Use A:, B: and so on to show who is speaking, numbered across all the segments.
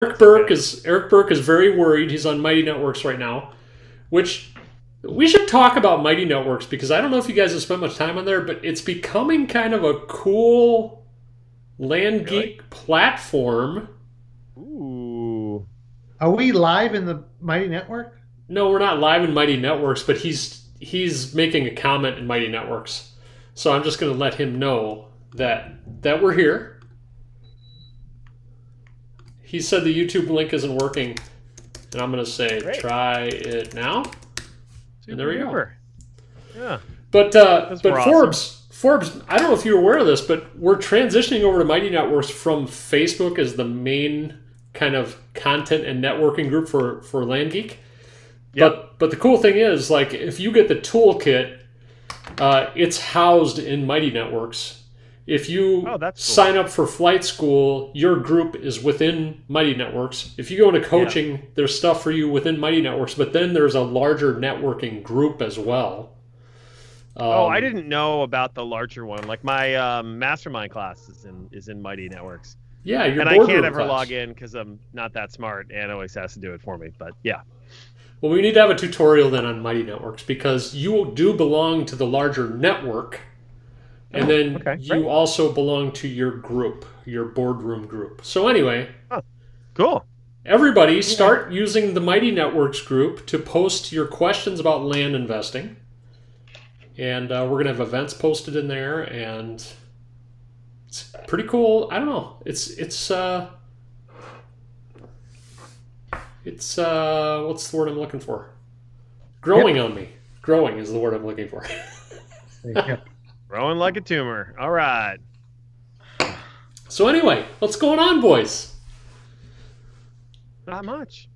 A: Eric Burke is very worried. He's on Mighty Networks right now, which we should talk about Mighty Networks because I don't know if you guys have spent much time on there, but it's becoming kind of a cool land geek platform.
B: Ooh.
C: Are we live in the Mighty Network?
A: No, we're not live in Mighty Networks, but he's making a comment in Mighty Networks. So I'm just going to let him know that we're here. He said the YouTube link isn't working, and I'm going to say try it now. And there we go.
B: Yeah.
A: But
B: awesome.
A: Forbes, I don't know if you're aware of this, but we're transitioning over to Mighty Networks from Facebook as the main kind of content and networking group for Land Geek. Yep. But the cool thing is, like, if you get the toolkit, it's housed in Mighty Networks. If you sign up for Flight School, your group is within Mighty Networks. If you go into coaching, there's stuff for you within Mighty Networks, but then there's a larger networking group as well.
B: I didn't know about the larger one. Like my mastermind class is in Mighty Networks.
A: Yeah,
B: and I can't ever log in because I'm not that smart. And always has to do it for me. But yeah.
A: Well, we need to have a tutorial then on Mighty Networks because you do belong to the larger network. And then you also belong to your group, your boardroom group. So anyway,
B: cool.
A: Everybody start using the Mighty Networks group to post your questions about land investing. And we're going to have events posted in there, and it's pretty cool. I don't know. It's what's the word I'm looking for? Growing on me. Growing is the word I'm looking for.
B: Growing like a tumor. All right.
A: So anyway, what's going on, boys?
B: Not much.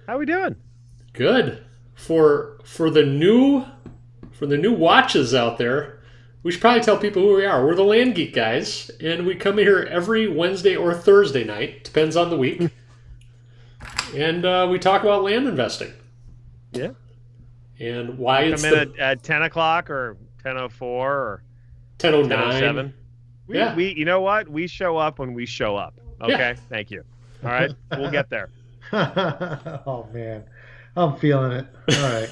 B: How we doing?
A: Good. For the new watches out there, we should probably tell people who we are. We're the Land Geek guys, and we come here every Wednesday or Thursday night, depends on the week. And we talk about land investing.
B: Yeah.
A: And why it's
B: at 10 o'clock or 10:04 or
A: 10:09.
B: We you know what? We show up when we show up. Okay? Yeah. Thank you. All right? We'll get there.
C: Oh, man. I'm feeling it. All right.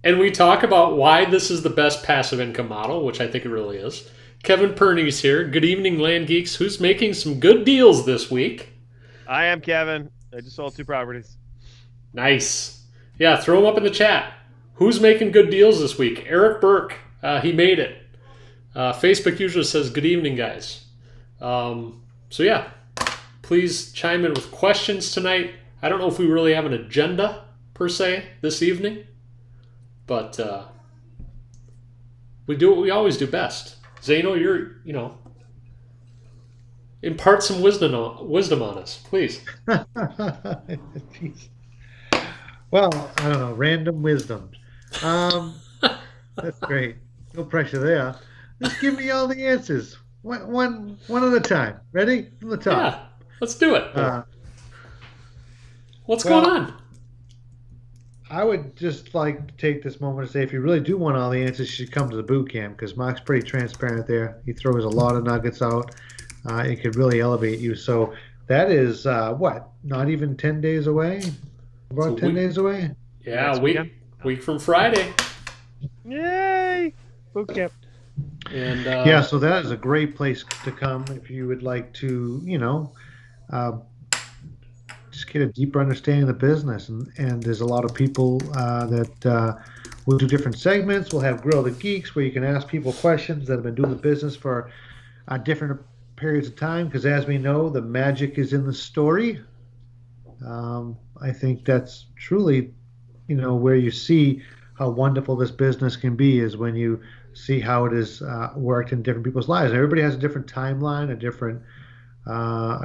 A: And we talk about why this is the best passive income model, which I think it really is. Kevin Perney's here. Good evening, Land Geeks. Who's making some good deals this week?
B: I am Kevin. I just sold 2 properties.
A: Nice. Yeah, throw them up in the chat. Who's making good deals this week? Eric Burke. He made it. Facebook user says, good evening, guys. So yeah, please chime in with questions tonight. I don't know if we really have an agenda, per se, this evening. But we do what we always do best. Zeno, impart some wisdom on us, please.
C: Well, I don't know, random wisdom. That's great. No pressure there. Just give me all the answers. One at a time. Ready? From the top.
A: Yeah, let's do it. What's going on?
C: I would just like to take this moment to say if you really do want all the answers, you should come to the boot camp because Mark's pretty transparent there. He throws a lot of nuggets out. It could really elevate you. So that is, not even 10 days away? About 10 days away?
A: Yeah, week from Friday.
B: Yay! Boot camp.
A: And
C: so that is a great place to come if you would like to, just get a deeper understanding of the business. And there's a lot of people that will do different segments. We'll have Grill the Geeks where you can ask people questions that have been doing the business for different periods of time. Because as we know, the magic is in the story. I think that's truly, where you see how wonderful this business can be is when you see how it has worked in different people's lives. Everybody has a different timeline, a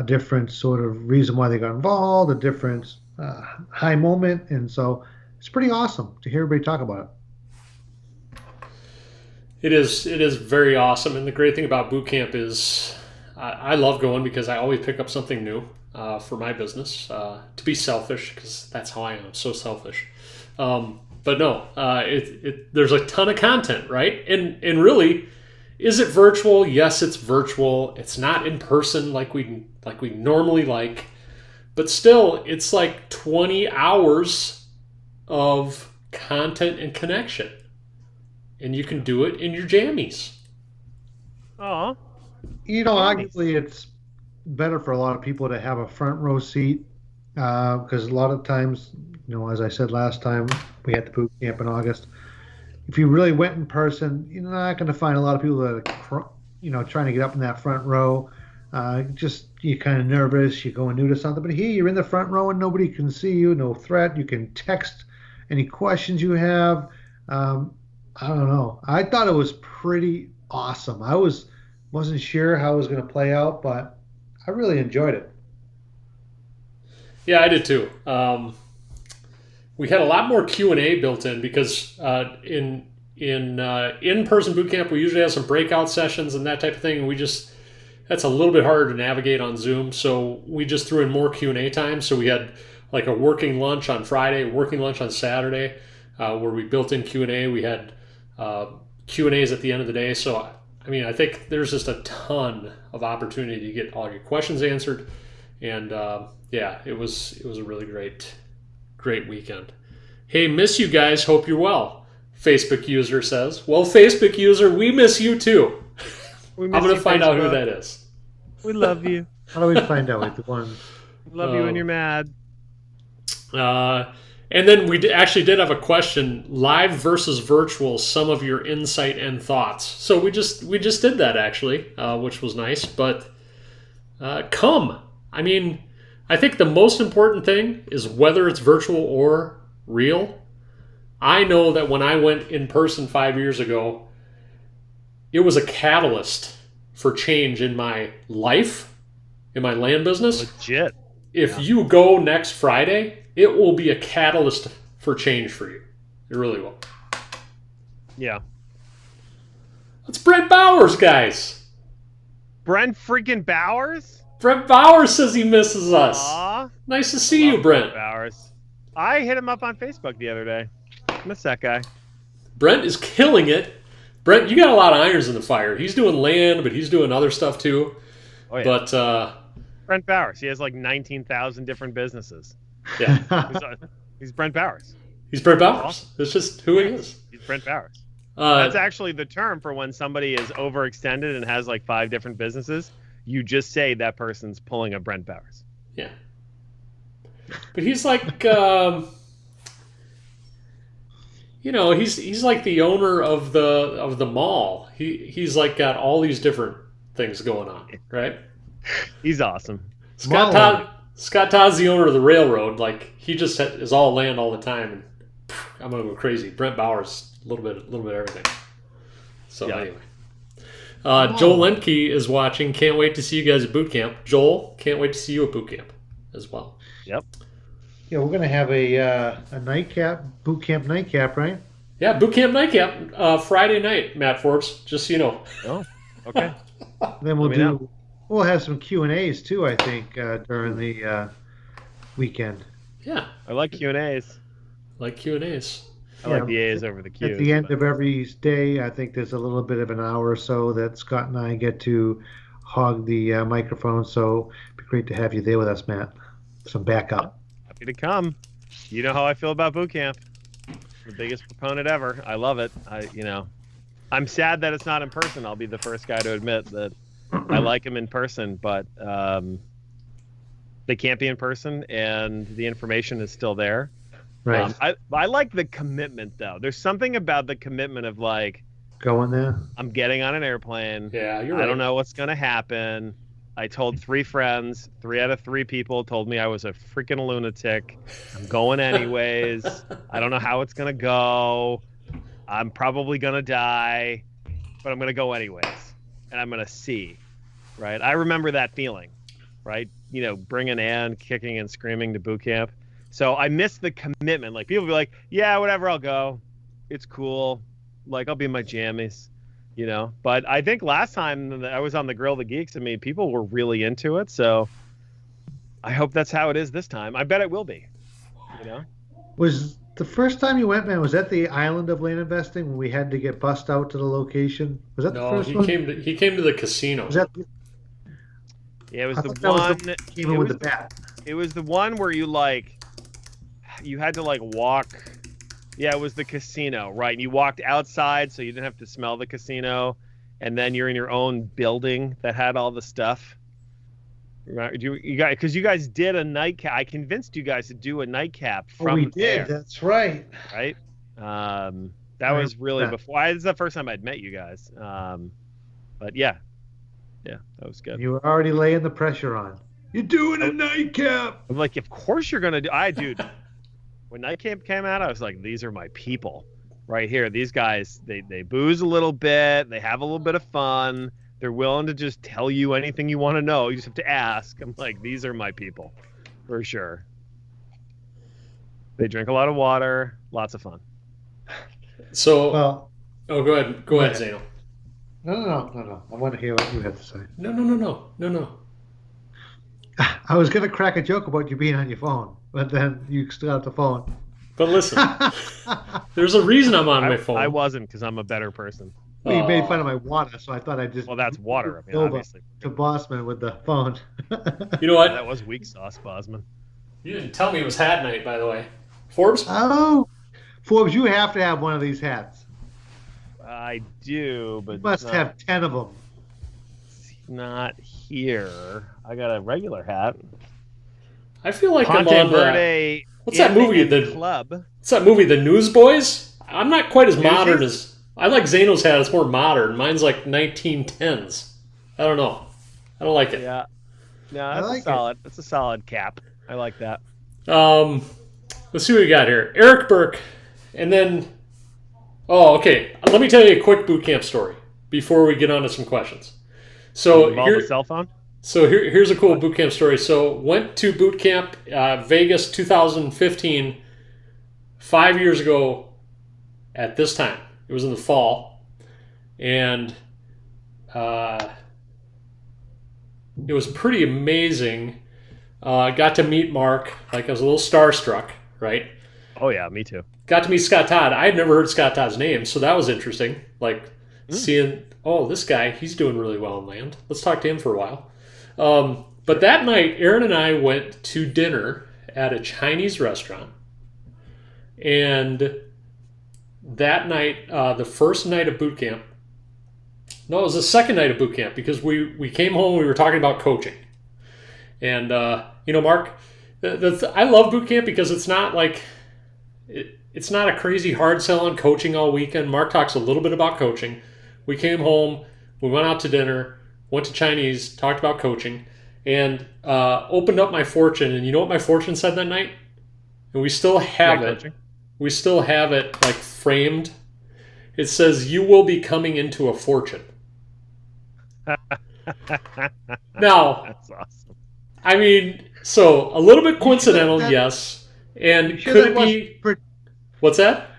C: different sort of reason why they got involved, a different high moment, and so it's pretty awesome to hear everybody talk about it.
A: It is very awesome, and the great thing about boot camp is I love going because I always pick up something new for my business. To be selfish, because that's how I am. I'm so selfish. But no, there's a ton of content, right? And really, is it virtual? Yes, it's virtual. It's not in person like we normally like. But still, it's like 20 hours of content and connection. And you can do it in your jammies.
B: Oh.
C: Arguably it's better for a lot of people to have a front row seat because a lot of times, as I said last time, we had the boot camp in August. If you really went in person, you're not going to find a lot of people that are, trying to get up in that front row. You're kind of nervous. You're going new to something. But here, you're in the front row and nobody can see you. No threat. You can text any questions you have. I don't know. I thought it was pretty awesome. I wasn't sure how it was going to play out, but I really enjoyed it.
A: Yeah, I did too. We had a lot more Q&A built in because in in-person boot camp, we usually have some breakout sessions and that type of thing. And that's a little bit harder to navigate on Zoom. So we just threw in more Q&A time. So we had like a working lunch on Friday, working lunch on Saturday, where we built in Q&A. We had Q&As at the end of the day. So, I think there's just a ton of opportunity to get all your questions answered. And it was a really great weekend. Hey, miss you guys. Hope you're well. Facebook user says. Well, Facebook user, we miss you too. I'm going to find out who that is.
B: We love you.
C: How do we find out? The one.
B: Love you when you're mad.
A: And then we actually did have a question: live versus virtual. Some of your insight and thoughts. So we just did that actually, which was nice. But come. I think the most important thing is whether it's virtual or real. I know that when I went in person 5 years ago, it was a catalyst for change in my life, in my land business.
B: Legit.
A: If you go next Friday, it will be a catalyst for change for you. It really will.
B: Yeah.
A: That's Brent Bowers, guys.
B: Brent freaking Bowers?
A: Brent Bowers says he misses us.
B: Aww.
A: Nice to see you, Brent.
B: Bowers. I hit him up on Facebook the other day. I miss that guy.
A: Brent is killing it. Brent, you got a lot of irons in the fire. He's doing land, but he's doing other stuff too.
B: Oh, yeah.
A: But
B: Brent Bowers. He has like 19,000 different businesses.
A: Yeah.
B: He's Brent Bowers.
A: He's Brent Bowers. It's just who he is.
B: He's Brent Bowers. That's actually the term for when somebody is overextended and has like 5 different businesses. You just say that person's pulling a Brent Bowers.
A: Yeah. But he's like, he's like the owner of the mall. He's like got all these different things going on, right?
B: He's awesome.
A: Scott Todd's the owner of the railroad. Like he just is all land all the time, and I'm gonna go crazy. Brent Bowers, a little bit everything. So yeah. Anyway. Joel Lemke is watching. Can't wait to see you guys at boot camp. Joel, can't wait to see you at boot camp as well.
B: Yep.
C: Yeah, we're going to have a nightcap, boot camp nightcap, right?
A: Yeah, boot camp nightcap, Friday night, Matt Forbes, just so you know.
B: Oh, okay.
C: Then we'll have some Q&As too, I think, during the weekend.
A: Yeah.
B: I like Q&As.
A: Like Q&As.
B: I like the A's over the Q's.
C: At the end of every day, I think there's a little bit of an hour or so that Scott and I get to hog the microphone. So it'd be great to have you there with us, Matt. Some backup.
B: Happy to come. You know how I feel about boot camp. The biggest proponent ever. I love it. I'm sad that it's not in person. I'll be the first guy to admit that I like them in person, but they can't be in person, and the information is still there.
C: Right.
B: I like the commitment though. There's something about the commitment of like
C: going there.
B: I'm getting on an airplane.
A: Yeah, you're right.
B: I don't know what's gonna happen. I told 3 friends. 3 out of 3 people told me I was a freaking lunatic. I'm going anyways. I don't know how it's gonna go. I'm probably gonna die, but I'm gonna go anyways, and I'm gonna see. Right. I remember that feeling. Right. Bringing Ann kicking and screaming to boot camp. So I miss the commitment. Like people be like, yeah, whatever, I'll go. It's cool. Like I'll be in my jammies, But I think last time I was on the Grill of the Geeks, people were really into it. So I hope that's how it is this time. I bet it will be.
C: Was the first time you went, man, was that the island of land investing when we had to get bussed out to the location? Was that the first one?
A: He came to the casino.
C: Was that?
B: Yeah, it was
C: I
B: the
C: thought
B: one
C: that came in with the bat.
B: It was the one where you had to walk. Yeah, it was the casino, right? And you walked outside so you didn't have to smell the casino, and then you're in your own building that had all the stuff. You guys, because you guys did a nightcap. I convinced you guys to do a nightcap from
C: we did.
B: there.
C: That's right.
B: Right. That was really before. This is the first time I'd met you guys. But yeah, that was good.
C: You were already laying the pressure on. You're doing a nightcap.
B: I'm like, of course you're gonna do. Dude. When nightcap came out, I was like, these are my people, right here. These guys, they booze a little bit. They have a little bit of fun. They're willing to just tell you anything you want to know. You just have to ask. I'm like, these are my people, for sure. They drink a lot of water. Lots of fun.
A: So, go ahead, Zeno.
C: No. I want to hear what you have to say.
A: No.
C: I was going to crack a joke about you being on your phone, but then you still have the phone.
A: But listen, there's a reason I'm on my phone.
B: I wasn't, because I'm a better person.
C: Well, you made fun of my water, so I thought I'd just...
B: Well, that's water. I mean, obviously.
C: To Bossman with the phone.
A: You know what?
B: That was weak sauce, Bosman.
A: You didn't tell me it was hat night, by the way. Forbes?
C: Oh, Forbes, you have to have one of these hats.
B: I do, but...
C: You must have 10 of them.
B: Not here. I got a regular hat.
A: I feel like
B: Ponte
A: I'm on
B: Verde.
A: What's that movie? The
B: Club.
A: What's that movie? The Newsboys? I'm not quite as
B: Newsies?
A: modern as... I like Zano's hat. It's more modern. Mine's like 1910s. I don't know. I don't like it.
B: Yeah. No, that's solid. That's a solid cap. I like that.
A: Let's see what we got here. Eric Burke. And then... Oh, okay. Let me tell you a quick boot camp story before we get on to some questions. So
B: a cell phone?
A: So here's a cool boot camp story. So went to boot camp, Vegas 2015, 5 years ago at this time. It was in the fall. And it was pretty amazing. Got to meet Mark. I was a little starstruck, right?
B: Oh, yeah, me too.
A: Got to meet Scott Todd. I had never heard Scott Todd's name, so that was interesting. Seeing, this guy, he's doing really well in land. Let's talk to him for a while. But that night, Aaron and I went to dinner at a Chinese restaurant. And that night, the first night of boot camp, no, it was the second night of boot camp, because we came home, we were talking about coaching. And, Mark, I love boot camp because it's not like, it's not a crazy hard sell on coaching all weekend. Mark talks a little bit about coaching. We came home, we went out to dinner, went to Chinese, talked about coaching, and opened up my fortune. And you know what my fortune said that night? And we still have it.
B: Coaching?
A: We still have it framed. It says, "You will be coming into a fortune." Now,
B: that's awesome.
A: I mean, so a little bit coincidental, yes. And
C: sure
A: could it be... What's that?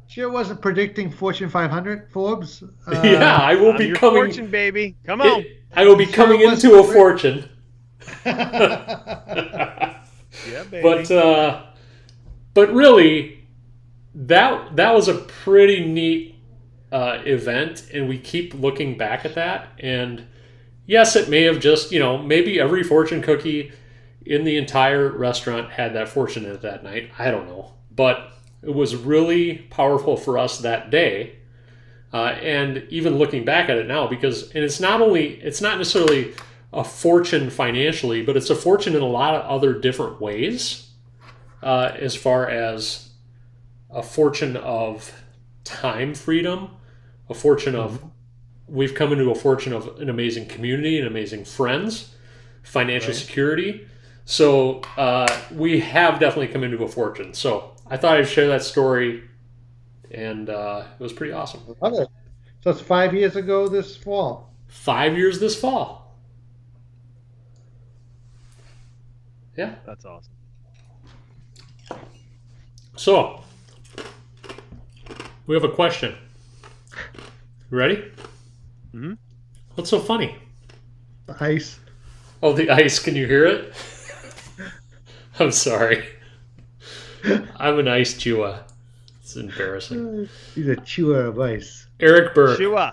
C: Sure wasn't predicting Fortune 500, Forbes?
A: Yeah, I will be coming...
B: fortune, baby. Come on.
A: I will be coming into a fortune.
B: Yeah, baby.
A: But really, that was a pretty neat event, and we keep looking back at that. And yes, it may have just, maybe every fortune cookie in the entire restaurant had that fortune in it that night. I don't know. But it was really powerful for us that day. And even looking back at it now, it's not necessarily a fortune financially, but it's a fortune in a lot of other different ways, as far as a fortune of time freedom, a fortune of, we've come into a fortune of an amazing community and amazing friends, financial security. So we have definitely come into a fortune. So I thought I'd share that story, and it was pretty awesome.
C: Love it. So it's 5 years ago this fall.
A: 5 years this fall. Yeah.
B: That's awesome.
A: So, we have a question. You ready?
B: Mm-hmm.
A: What's so funny?
C: The ice.
A: Oh, the ice. Can you hear it? I'm sorry. I'm an ice chewer. It's embarrassing.
C: He's a chewer of ice.
A: Eric Burke.
B: Chewer.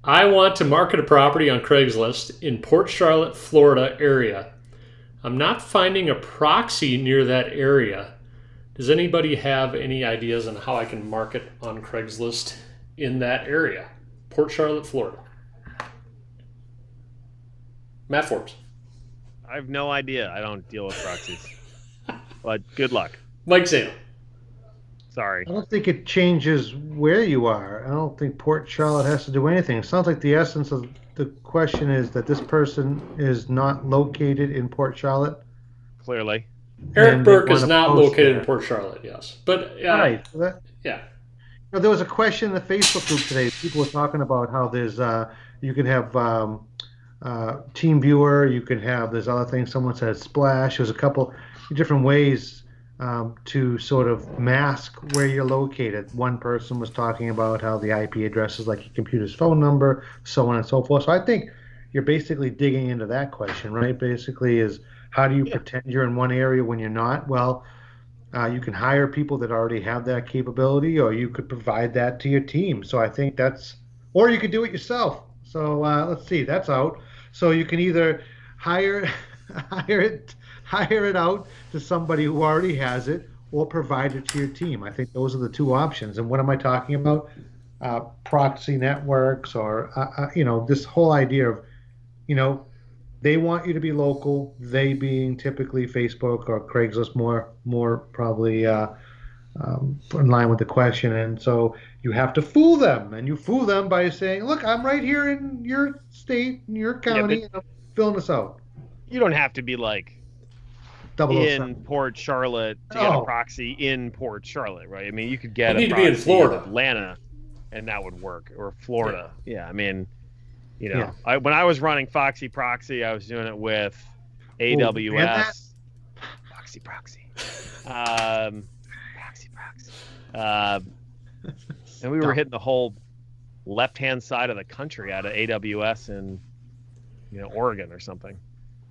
A: I want to market a property on Craigslist in Port Charlotte, Florida area. I'm not finding a proxy near that area. Does anybody have any ideas on how I can market on Craigslist in that area? Port Charlotte, Florida. Matt Forbes.
B: I have no idea. I don't deal with proxies. But good luck.
A: Mike Zano.
B: Sorry.
C: I don't think it changes where you are. I don't think Port Charlotte has to do anything. It sounds like the essence of the question is that this person is not located in Port Charlotte.
B: Clearly.
A: Eric
C: And
A: Burke
C: they
A: is
C: wanna
A: not
C: post
A: located
C: there.
A: in Port Charlotte, yes. But
C: Right.
A: yeah.
C: There was a question in the Facebook group today. People were talking about how there's you can have Team Viewer, you can have there's other things. Someone said Splash. There's a couple different ways to sort of mask where you're located. One person was talking about how the IP address is like your computer's phone number, so on and so forth. So I think you're basically digging into that question, right? Basically, is how do you pretend you're in one area when you're not? Well, you can hire people that already have that capability, or you could provide that to your team. So I think or you could do it yourself. So let's see, that's out. So you can either hire it out to somebody who already has it, or provide it to your team. I think those are the two options. And what am I talking about? Proxy networks, or this whole idea of, they want you to be local. They being typically Facebook or Craigslist, more probably in line with the question. And so you have to fool them, and you fool them by saying, "Look, I'm right here in your state, in your county, and I'm filling this out."
B: You don't have to be like in Port Charlotte to get a proxy in Port Charlotte, right? I mean, you could get
A: You need
B: a
A: to be in
B: proxy
A: Florida.
B: Atlanta, and that would work, or Florida. Yeah, I mean,
C: Yeah.
B: when I was running Foxy Proxy, I was doing it with AWS. Foxy Proxy. Proxy. And we were hitting the whole left-hand side of the country out of AWS in, Oregon or something.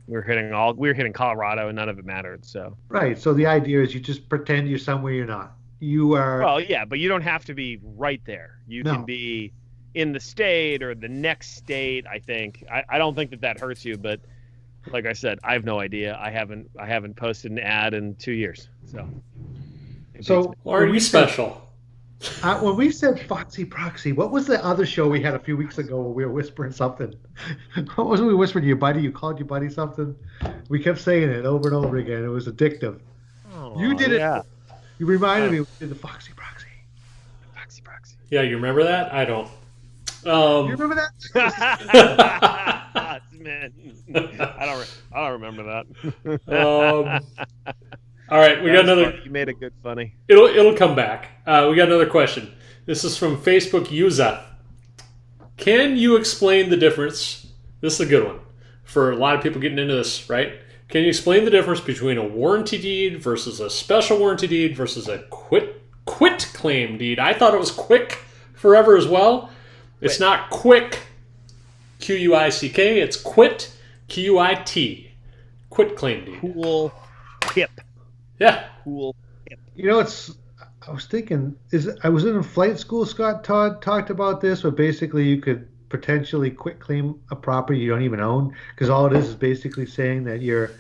B: We were hitting Colorado, and none of it mattered. So
C: Right. So the idea is you just pretend you're somewhere you're not. You are.
B: well, yeah, but you don't have to be right there. You can be in the state or the next state. I think I don't think that hurts you, but like I said, I have no idea. I haven't posted an ad in 2 years. So
A: Are you special?
C: When we said Foxy Proxy, what was the other show we had a few weeks ago where we were whispering something? What was it we whispered to your buddy? You called your buddy something? We kept saying it over and over again. It was addictive. You did it. You reminded me. We did the Foxy Proxy.
B: Foxy Proxy.
A: Yeah, you remember that? I don't.
C: You remember that?
B: Man, I don't remember that.
A: All right, we got another.
B: Funny. You made a good funny.
A: It'll come back. We got another question. This is from Facebook user. Can you explain the difference? This is a good one for a lot of people getting into this, right? Can you explain the difference between a warranty deed versus a special warranty deed versus a quit claim deed? I thought it was quick forever as well. It's not quick, Quick. It's quit, Quit. Quit claim deed.
B: Cool tip.
A: Yeah.
B: Cool tip.
C: I was thinking, I was in a flight school, Scott Todd talked about this, where basically you could potentially quit claim a property you don't even own, because all it is basically saying that you're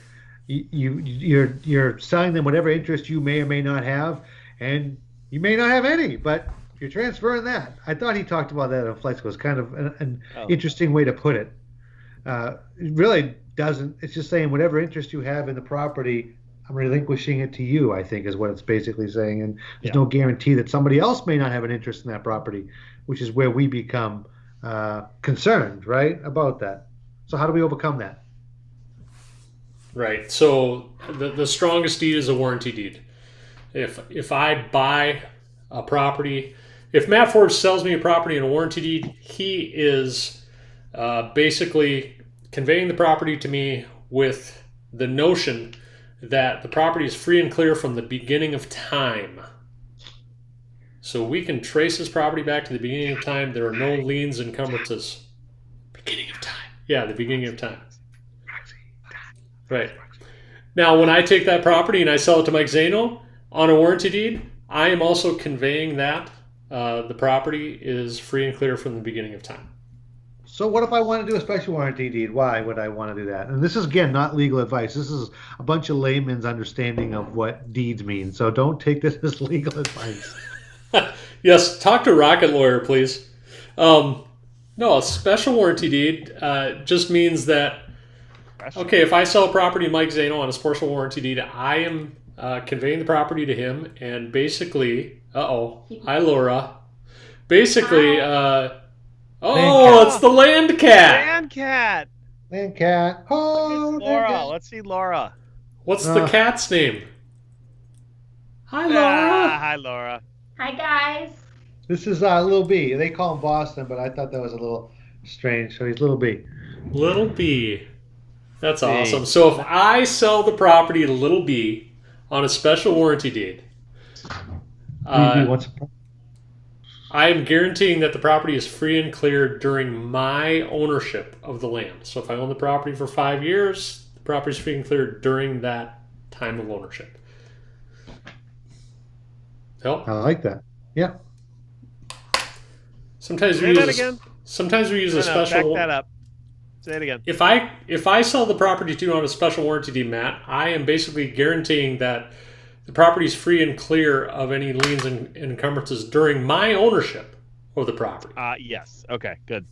C: selling them whatever interest you may or may not have, and you may not have any, but you're transferring that. I thought he talked about that in flight school. It's kind of an interesting way to put it. It really doesn't. It's just saying whatever interest you have in the property, I'm relinquishing it to you, I think is what it's basically saying. And there's no guarantee that somebody else may not have an interest in that property, which is where we become concerned, right, about that. So how do we overcome that?
A: Right. So the strongest deed is a warranty deed. If I buy a property, if Matt Forbes sells me a property in a warranty deed, he is basically conveying the property to me with the notion that the property is free and clear from the beginning of time. So we can trace his property back to the beginning of time. There are no liens, encumbrances. Beginning of time. Yeah, the beginning of time. Right. Now, when I take that property and I sell it to Mike Zano on a warranty deed, I am also conveying that the property is free and clear from the beginning of time.
C: So what if I want to do a special warranty deed? Why would I want to do that? And this is, again, not legal advice. This is a bunch of layman's understanding of what deeds mean. So don't take this as legal advice.
A: Yes, talk to Rocket Lawyer, please. No, a special warranty deed just means that, okay, if I sell a property to Mike Zano on a special warranty deed, I am conveying the property to him, and basically, hi Laura. Basically, it's the land cat.
B: Land cat.
C: Land cat. Oh,
B: it's Laura. Let's see Laura.
A: What's the cat's name? Hi, Laura.
B: Hi, Laura.
D: Hi, guys.
C: This is Little B. They call him Boston, but I thought that was a little strange. So he's Little B.
A: Little B. That's awesome. So if I sell the property to Little B on a special warranty deed, I am guaranteeing that the property is free and clear during my ownership of the land. So if I own the property for 5 years, the property is free and clear during that time of ownership. Help?
C: I like that. Yeah.
A: Sometimes we use a special.
B: Back that up. Say it again.
A: If I sell the property to you on a special warranty deed, Matt, I am basically guaranteeing that the property is free and clear of any liens and encumbrances during my ownership of the property.
B: Yes. Okay. Good.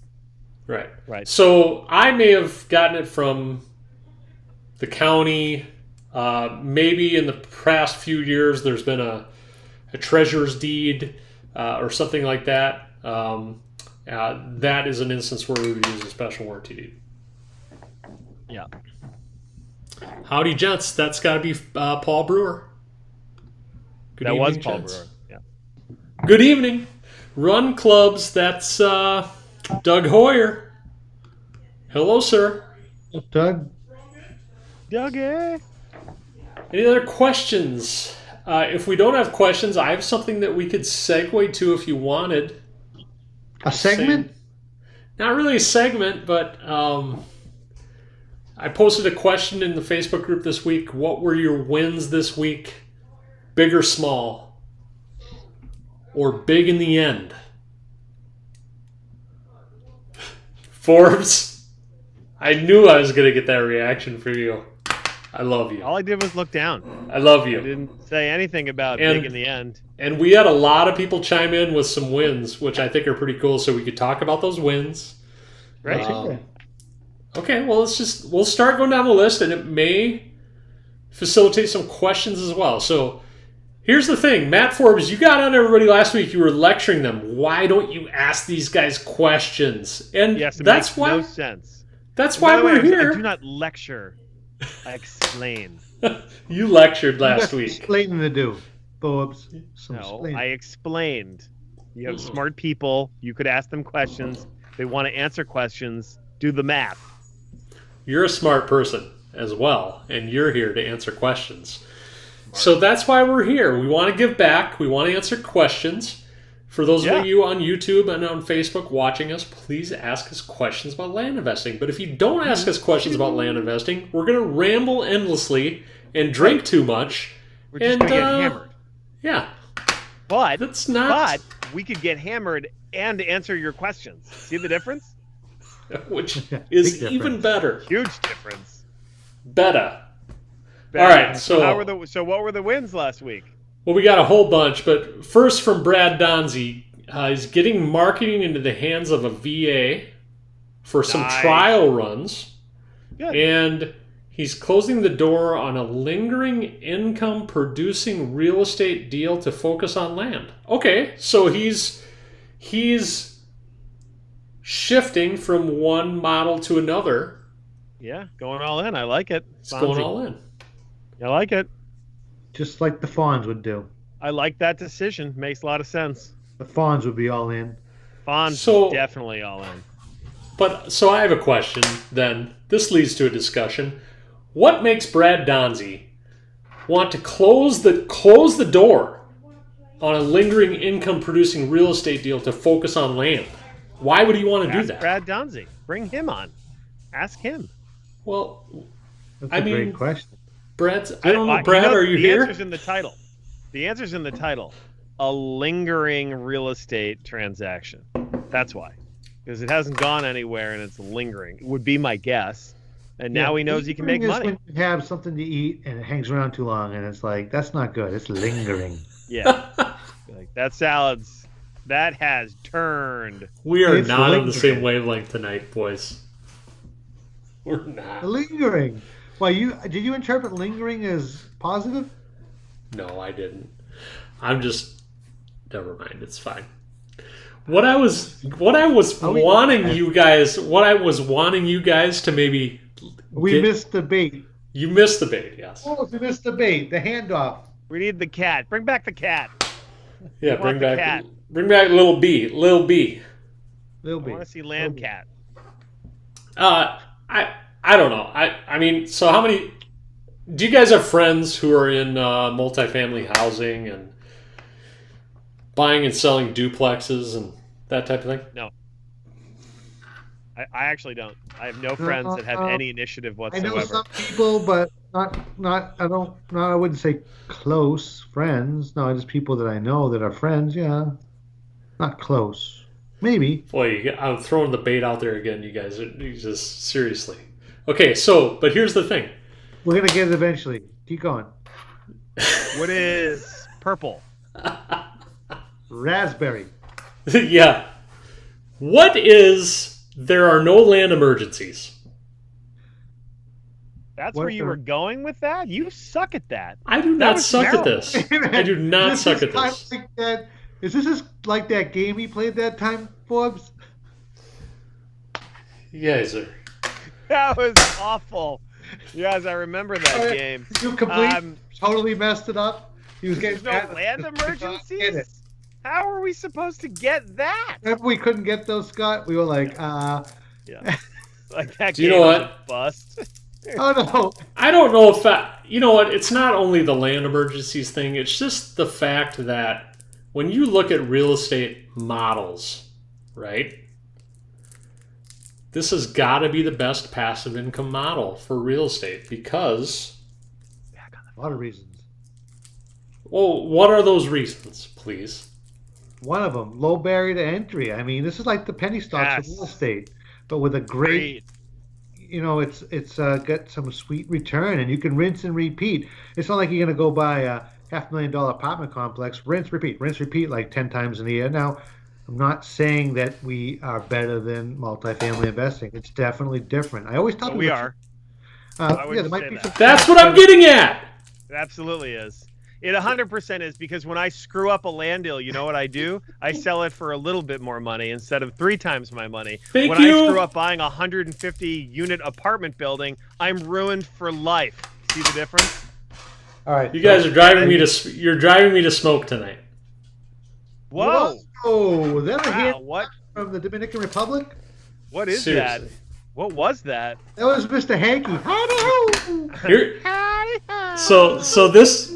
A: Right. So I may have gotten it from the county. Maybe in the past few years, there's been a treasurer's deed or something like that. That is an instance where we would use a special warranty deed.
B: Yeah.
A: Howdy, gents. That's got to be Paul Brewer. Good
B: that
A: evening,
B: was Paul
A: gents.
B: Brewer. Yeah.
A: Good evening. Run Clubs. That's Doug Hoyer. Hello, sir.
C: Doug.
B: Dougie.
A: Any other questions? If we don't have questions, I have something that we could segue to if you wanted.
C: A segment?
A: Not really a segment, but I posted a question in the Facebook group this week. What were your wins this week? Big or small? Or big in the end? Forbes, I knew I was going to get that reaction from you. I love you.
B: All I did was look down.
A: I love you.
B: I didn't say anything about big in the end.
A: And we had a lot of people chime in with some wins, which I think are pretty cool. So we could talk about those wins.
B: Right.
A: Okay, well, we'll start going down the list, and it may facilitate some questions as well. So here's the thing. Matt Forbes, you got on everybody last week. You were lecturing them. Why don't you ask these guys questions? And
B: yes, it
A: that's
B: makes
A: why.
B: No sense.
A: That's why we're here.
B: I do not lecture. I explain.
A: You lectured last week.
C: Explaining to do, Forbes.
B: I explained. You have smart people. You could ask them questions. They want to answer questions. Do the math.
A: You're a smart person as well, and you're here to answer questions. So that's why we're here. We want to give back. We want to answer questions. For those of you on YouTube and on Facebook watching us, please ask us questions about land investing. But if you don't ask us questions about land investing, we're going to ramble endlessly and drink too much.
B: We're just going to get hammered.
A: Yeah.
B: But
A: that's not.
B: But we could get hammered and answer your questions. See the difference?
A: Which is even better.
B: Huge difference.
A: Better. All right. So
B: what were the wins last week?
A: Well, we got a whole bunch, but first from Brad Donzie, he's getting marketing into the hands of a VA for some trial runs.
B: Good.
A: And he's closing the door on a lingering income-producing real estate deal to focus on land. Okay, so he's shifting from one model to another.
B: Yeah, going all in. I like it.
A: He's going all in.
B: I like it.
C: Just like the Fawns would do.
B: I like that decision. Makes a lot of sense.
C: The Fawns would be all in.
B: Fawns definitely all in.
A: But so I have a question then. This leads to a discussion. What makes Brad Donzie want to close the door on a lingering income-producing real estate deal to focus on land? Why would he want to do that?
B: Brad Donzie. Bring him on. Ask him.
A: Well,
C: That's a great question.
A: Brad, I don't know. Brad, are you here?
B: The answer's in the title. The answer's in the title. A lingering real estate transaction. That's why. because it hasn't gone anywhere and it's lingering. Would be my guess. And now he knows he can make money.
C: When you have something to eat and it hangs around too long, and it's like, that's not good. It's lingering.
B: Yeah. Like, that salad's, that has turned.
A: We are not on the same wavelength tonight, boys. We're not.
C: Lingering. Well, did you interpret lingering as positive?
A: No, I didn't. I'm just, never mind. It's fine. What I was wanting you guys to maybe.
C: Missed the bait.
A: You missed the bait, yes.
C: Oh, we missed the bait. The handoff.
B: We need the cat. Bring back the cat.
A: Yeah, bring back little B. Little B.
B: I want to see Land Cat.
A: I don't know. I mean, so how many? Do you guys have friends who are in multifamily housing and buying and selling duplexes and that type of thing?
B: No. I actually don't. I have no friends that have any initiative whatsoever.
C: I know some people, but not. I wouldn't say close friends. No, just people that I know that are friends. Yeah, not close. Maybe.
A: Boy, I'm throwing the bait out there again. You guys, you just seriously. Okay, but here's the thing.
C: We're gonna get it eventually. Keep going.
B: What is purple?
C: Raspberry.
A: Yeah. What is? There are no land emergencies.
B: That's where you were going with that? You suck at that.
A: I do not suck at this. I do not suck at this.
C: Like that. Is this just like that game we played that time, Forbes?
A: You guys are.
B: That was awful. Yes, I remember that game.
C: You totally messed it up. He was getting
B: no land emergencies? How are we supposed to get that?
C: Remember we couldn't get those, Scott? We were like,
B: Yeah. Like that
A: game was
B: a bust.
C: Oh, no.
A: I don't know if that... You know what? It's not only the land emergencies thing. It's just the fact that when you look at real estate models, right? This has got to be the best passive income model for real estate because...
C: A lot of reasons.
A: Well, what are those reasons, please?
C: One of them, low barrier to entry. I mean, this is like the penny stocks of real estate, but with a great, it's got some sweet return, and you can rinse and repeat. It's not like you're going to go buy a $500,000 apartment complex, rinse, repeat like 10 times in a year. Now, I'm not saying that we are better than multifamily investing. It's definitely different. I always talk.
B: We are.
C: There might be some.
A: That's what I'm getting at.
B: It absolutely is. It 100% is, because when I screw up a land deal, you know what I do? I sell it for a little bit more money instead of 3 times my money. I screw up buying a 150-unit apartment building, I'm ruined for life. See the difference?
C: All right.
A: You guys are driving me to. You're driving me to smoke tonight.
B: Whoa!
C: Oh, is that a hit
B: what?
C: From the Dominican Republic?
B: What is
A: Seriously.
B: that? What was that?
C: That was Mr. Hanky.
A: So this.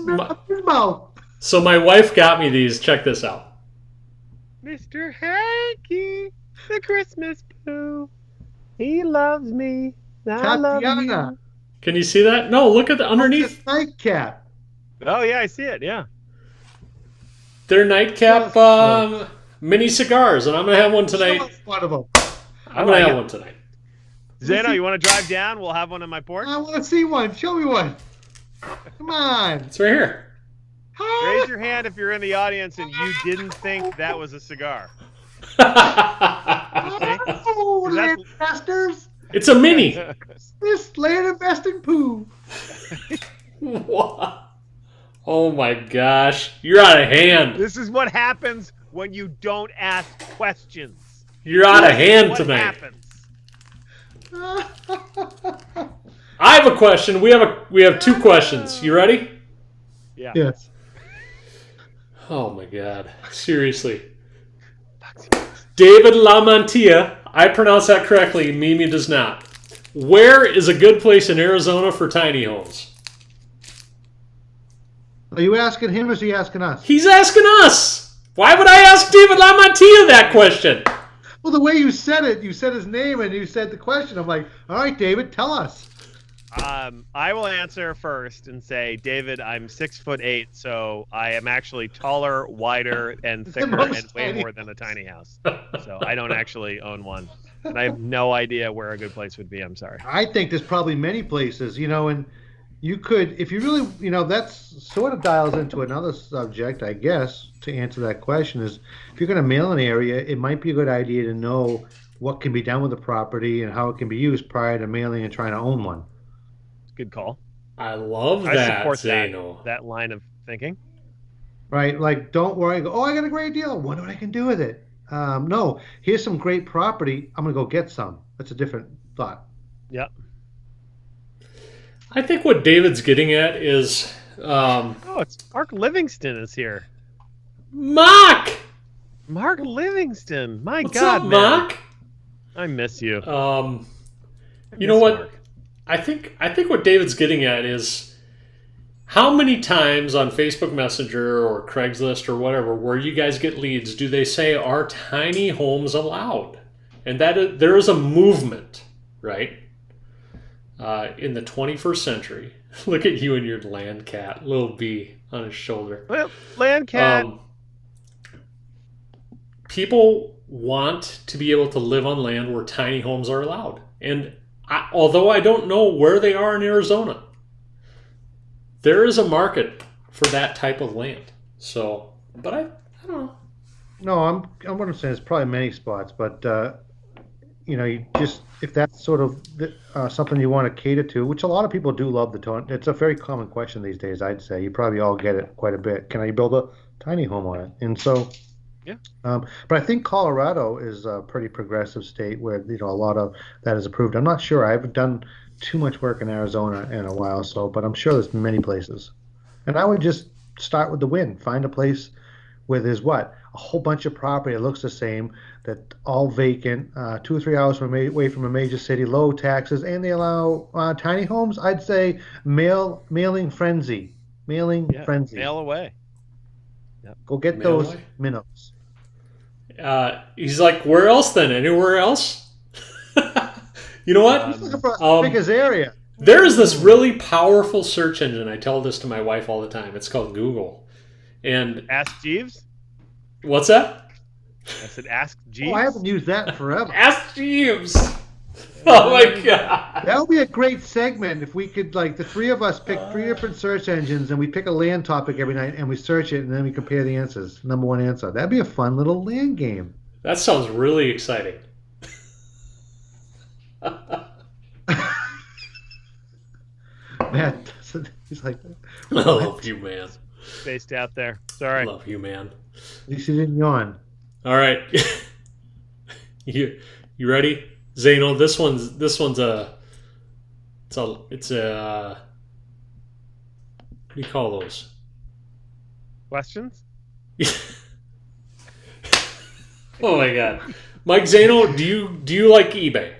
C: Mouth.
A: So my wife got me these. Check this out.
B: Mr. Hanky, the Christmas poo. He loves me. I love you.
A: Can you see that? No, look at the underneath.
C: It's a nightcap.
B: Oh yeah, I see it. Yeah.
A: They're nightcap mini cigars, and I'm gonna have one tonight.
C: One of them.
A: I'm gonna have one tonight.
B: Zeno, you want to drive down? We'll have one on my porch.
C: I want to see one. Show me one. Come on.
A: It's right here.
B: Raise your hand if you're in the audience and you didn't think that was a cigar.
C: Oh, land investors.
A: It's a mini.
C: This land investing poo.
A: What? Oh my gosh. You're out of hand.
B: This is what happens when you don't ask questions.
A: You're out of hand tonight.
B: Happens.
A: I have a question. We have 2 questions. You ready?
B: Yeah.
C: Yes.
A: Oh my god. Seriously. David Lamantia, I pronounce that correctly, Mimi does not. Where is a good place in Arizona for tiny homes?
C: Are you asking him or is he asking us?
A: He's asking us. Why would I ask David Lamantia that question?
C: Well, the way you said it, you said his name and you said the question. I'm like, all right, David, tell us.
B: I will answer first and say, David, I'm 6'8", so I am actually taller, wider, and thicker, and way more than a tiny house. So I don't actually own one, and I have no idea where a good place would be. I'm sorry.
C: I think there's probably many places, and you could, if you really, that's sort of dials into another subject, I guess, to answer that question is if you're going to mail an area, it might be a good idea to know what can be done with the property and how it can be used prior to mailing and trying to own one.
B: Good call.
A: I love
B: I
A: that,
B: support
A: Zano.
B: that line of thinking.
C: Right? Like, don't worry. Go, I got a great deal. Wonder what I can do with it. No, here's some great property. I'm going to go get some. That's a different thought.
B: Yep.
A: I think what David's getting at is...
B: it's Mark Livingston is here.
A: Mark!
B: Mark Livingston.
A: What's
B: God,
A: up,
B: man.
A: Mark?
B: I miss you.
A: You know what?
B: Mark.
A: I think what David's getting at is how many times on Facebook Messenger or Craigslist or whatever where you guys get leads do they say are tiny homes allowed? And there is a movement, right? In the 21st century. Look at you and your land cat, little bee on his shoulder.
B: Well, land cat.
A: People want to be able to live on land where tiny homes are allowed. And although I don't know where they are in Arizona, there is a market for that type of land. So, but I don't know.
C: No, I'm what I'm saying is probably many spots, but you just if that's sort of something you want to cater to, which a lot of people do love the tone. It's a very common question these days. I'd say you probably all get it quite a bit. Can I build a tiny home on it? And so.
B: Yeah.
C: But I think Colorado is a pretty progressive state where a lot of that is approved. I'm not sure. I haven't done too much work in Arizona in a while, but I'm sure there's many places. And I would just start with the win. Find a place where there's a whole bunch of property that looks the same, that all vacant, 2 or 3 hours away from a major city, low taxes, and they allow tiny homes. I'd say mailing frenzy. Mailing frenzy.
B: Mail away.
C: Yep. Go get those minnows.
A: He's like, where else then? Anywhere else? You know what?
C: He's looking for a biggest area.
A: There is this really powerful search engine. I tell this to my wife all the time. It's called Google. And
B: Ask Jeeves?
A: What's that?
B: I said Ask Jeeves.
C: Oh, I haven't used that in forever.
A: Ask Jeeves. Oh my god.
C: That would be a great segment if we could, the three of us pick 3 different search engines and we pick a land topic every night and we search it and then we compare the answers. Number one answer. That'd be a fun little land game.
A: That sounds really exciting.
C: Matt, he's like,
A: I love you, man.
B: Spaced out there. Sorry.
A: I love you, man.
C: At least he didn't yawn.
A: All right. You ready? Zano, this one's it's a what do you call those?
B: Questions?
A: Oh my god. Mike Zano, do you like eBay?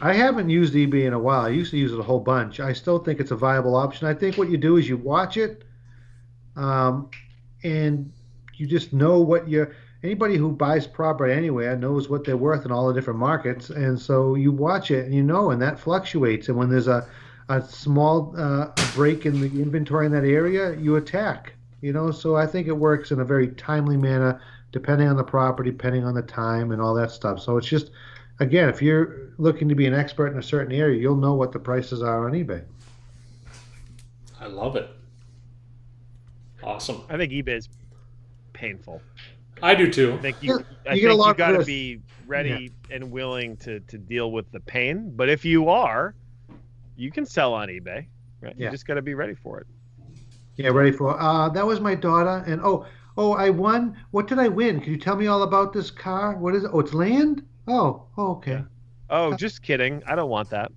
C: I haven't used eBay in a while. I used to use it a whole bunch. I still think it's a viable option. I think what you do is you watch it, and you just know anybody who buys property anywhere knows what they're worth in all the different markets, and so you watch it and and that fluctuates. And when there's a small break in the inventory in that area, you attack. So I think it works in a very timely manner, depending on the property, depending on the time, and all that stuff. So it's just, again, if you're looking to be an expert in a certain area, you'll know what the prices are on eBay.
A: I love it. Awesome.
B: I think eBay is painful.
A: I do too.
B: I think you got to be ready and willing to deal with the pain. But if you are, you can sell on eBay. Right? You just got to be ready for it.
C: Yeah, ready for it. That was my daughter. And I won. What did I win? Can you tell me all about this car? What is it? Oh, it's land? Oh, okay.
B: Yeah. Oh, just kidding. I don't want that.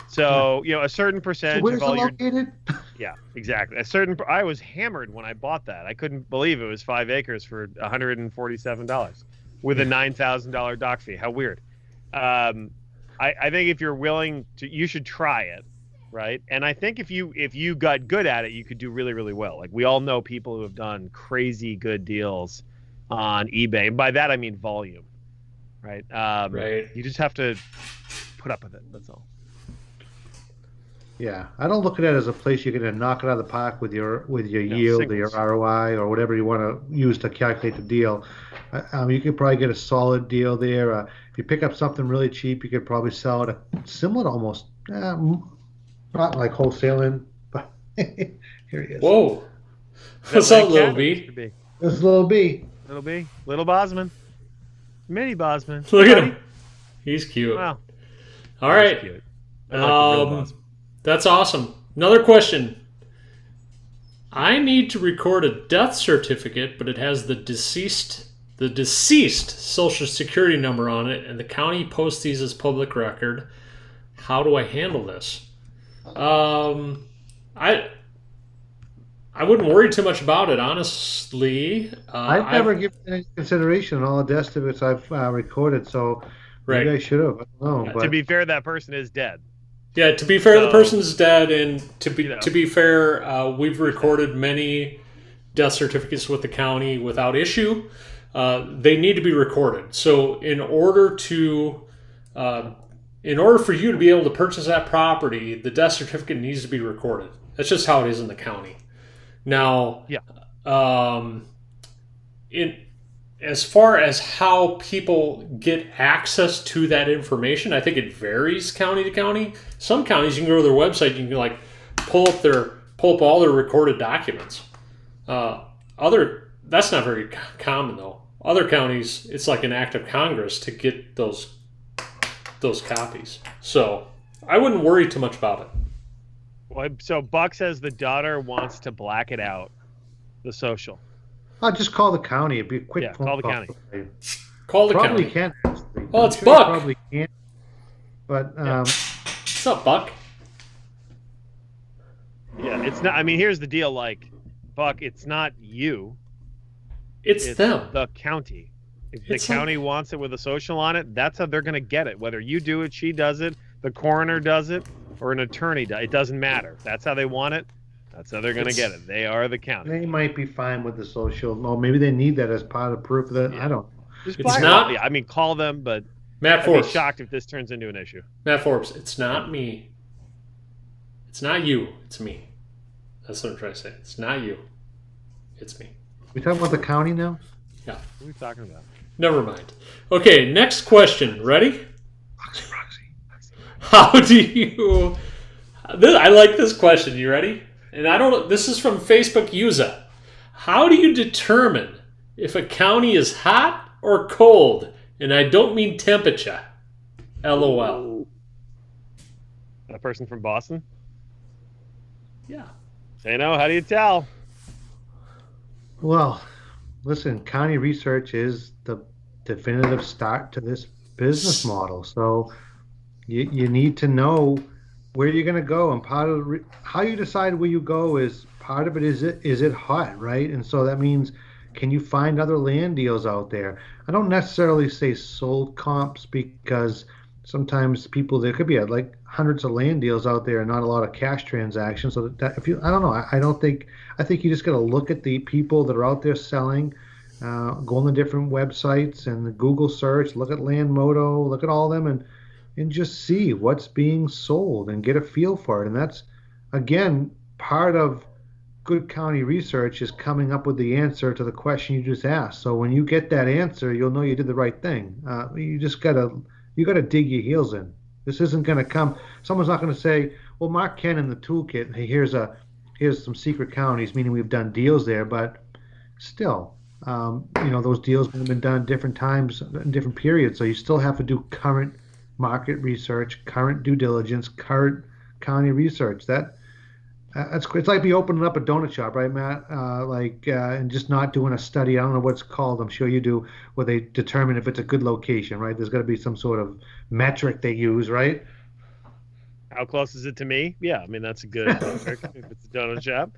B: So, a certain percentage
C: where's
B: of all
C: it located?
B: Yeah, exactly. I was hammered when I bought that. I couldn't believe it was 5 acres for $147 with a $9,000 dock fee. How weird. I think if you're willing to, you should try it, right? And I think if you got good at it, you could do really, really well. Like, we all know people who have done crazy good deals on eBay. And by that, I mean volume, right?
A: Right.
B: You just have to put up with it. That's all.
C: Yeah, I don't look at it as a place you're going to knock it out of the park with your
B: No,
C: yield or your
B: singles.
C: ROI or whatever you want to use to calculate the deal. You could probably get a solid deal there. If you pick up something really cheap, you could probably sell it similar to almost, not like wholesaling, but here he is.
A: Whoa.
B: Is that
A: What's up,
B: Land
A: little
B: Cat or
A: B?
B: Mr. B?
C: This little B.
B: Little B? Little Bosman? Mini Bosman.
A: Look
B: Hey,
A: at
B: buddy.
A: him. He's cute.
B: Wow.
A: All
B: He's
A: right.
B: cute. I like the real Bosman.
A: That's awesome. Another question. I need to record a death certificate, but it has the deceased social security number on it, and the county posts these as public record. How do I handle this? I wouldn't worry too much about it, honestly.
C: I've never given it any consideration in all the death certificates I've recorded, so maybe I
A: right.
C: should have. I don't know,
B: To
C: but
B: be fair, that person is dead.
A: Yeah, to be fair, the
B: So,
A: person's dead, and
B: you know.
A: to be fair, we've recorded many death certificates with the county without issue. They need to be recorded. So in order for you to be able to purchase that property, the death certificate needs to be recorded. That's just how it is in the county. Now,
B: Yeah.
A: in as far as how people get access to that information, I think it varies county to county. Some counties, you can go to their website, you can like pull up all their recorded documents. That's not very common though. Other counties, it's like an act of Congress to get those copies. So I wouldn't worry too much about it.
B: Well, so Buck says the daughter wants to black it out, the social.
C: I'll just call the county. It'd be a quick
B: Yeah,
C: phone
B: call the
C: call.
B: county.
A: Call the
C: Probably
A: county.
C: can. Actually.
A: Well,
C: I'm
A: it's
C: sure
A: Buck.
C: you probably can. But
A: What's up, Buck?
B: Yeah, it's not. I mean, here's the deal. Like, Buck, it's not you.
A: It's them.
B: The county. If the
A: It's
B: county wants it with a social on it, that's how they're going to get it. Whether you do it, she does it, the coroner does it, or an attorney does it. It doesn't matter. That's how they want it. That's how they're going to get it. They are the county.
C: they might be fine with the social. Or maybe they need that as part of proof that I don't know.
B: Just
A: It's
B: black it
A: not-
B: out. Yeah, I mean, call them, but
A: Matt
B: I'd be
A: Forbes.
B: shocked if this turns into an issue.
A: Matt Forbes. It's not me. It's not you. It's me. That's what I'm trying to say. It's not you. It's me.
C: We talking about the county now?
B: What are we talking about?
A: Never mind. Okay, next question. Ready?
C: Roxy.
A: How do you... I like this question. You ready? And I don't... This is from Facebook user. How do you determine if a county is hot or cold? And I don't mean temperature. LOL.
B: That person from Boston?
A: Yeah.
B: Say no. How do you tell?
C: Well, listen, county research is the definitive start to this business model. So you need to know where you're going to go, and part of how you decide where you go is part of it. Is it hot, right? And so that means, can you find other land deals out there? I don't necessarily say sold comps, because sometimes there could be like hundreds of land deals out there and not a lot of cash transactions. So that if you, I don't know, I think you just got to look at the people that are out there selling, go on the different websites and the Google search, look at Landmodo, look at all of them, and just see what's being sold and get a feel for it. And that's, again, part of good county research is coming up with the answer to the question you just asked. So when you get that answer, you'll know you did the right thing. You just gotta dig your heels in. This isn't going to come. Someone's not going to say, "Well, Mark Ken in the toolkit. Hey, here's some secret counties," meaning we've done deals there. But still, those deals have been done at different times, in different periods. So you still have to do current market research, current due diligence, current county research. It's like be opening up a donut shop, right, Matt? And just not doing a study. I don't know what it's called. I'm sure you do, where they determine if it's a good location, right? There's got to be some sort of metric they use, right?
B: How close is it to me? Yeah, I mean, that's a good metric if it's a donut shop.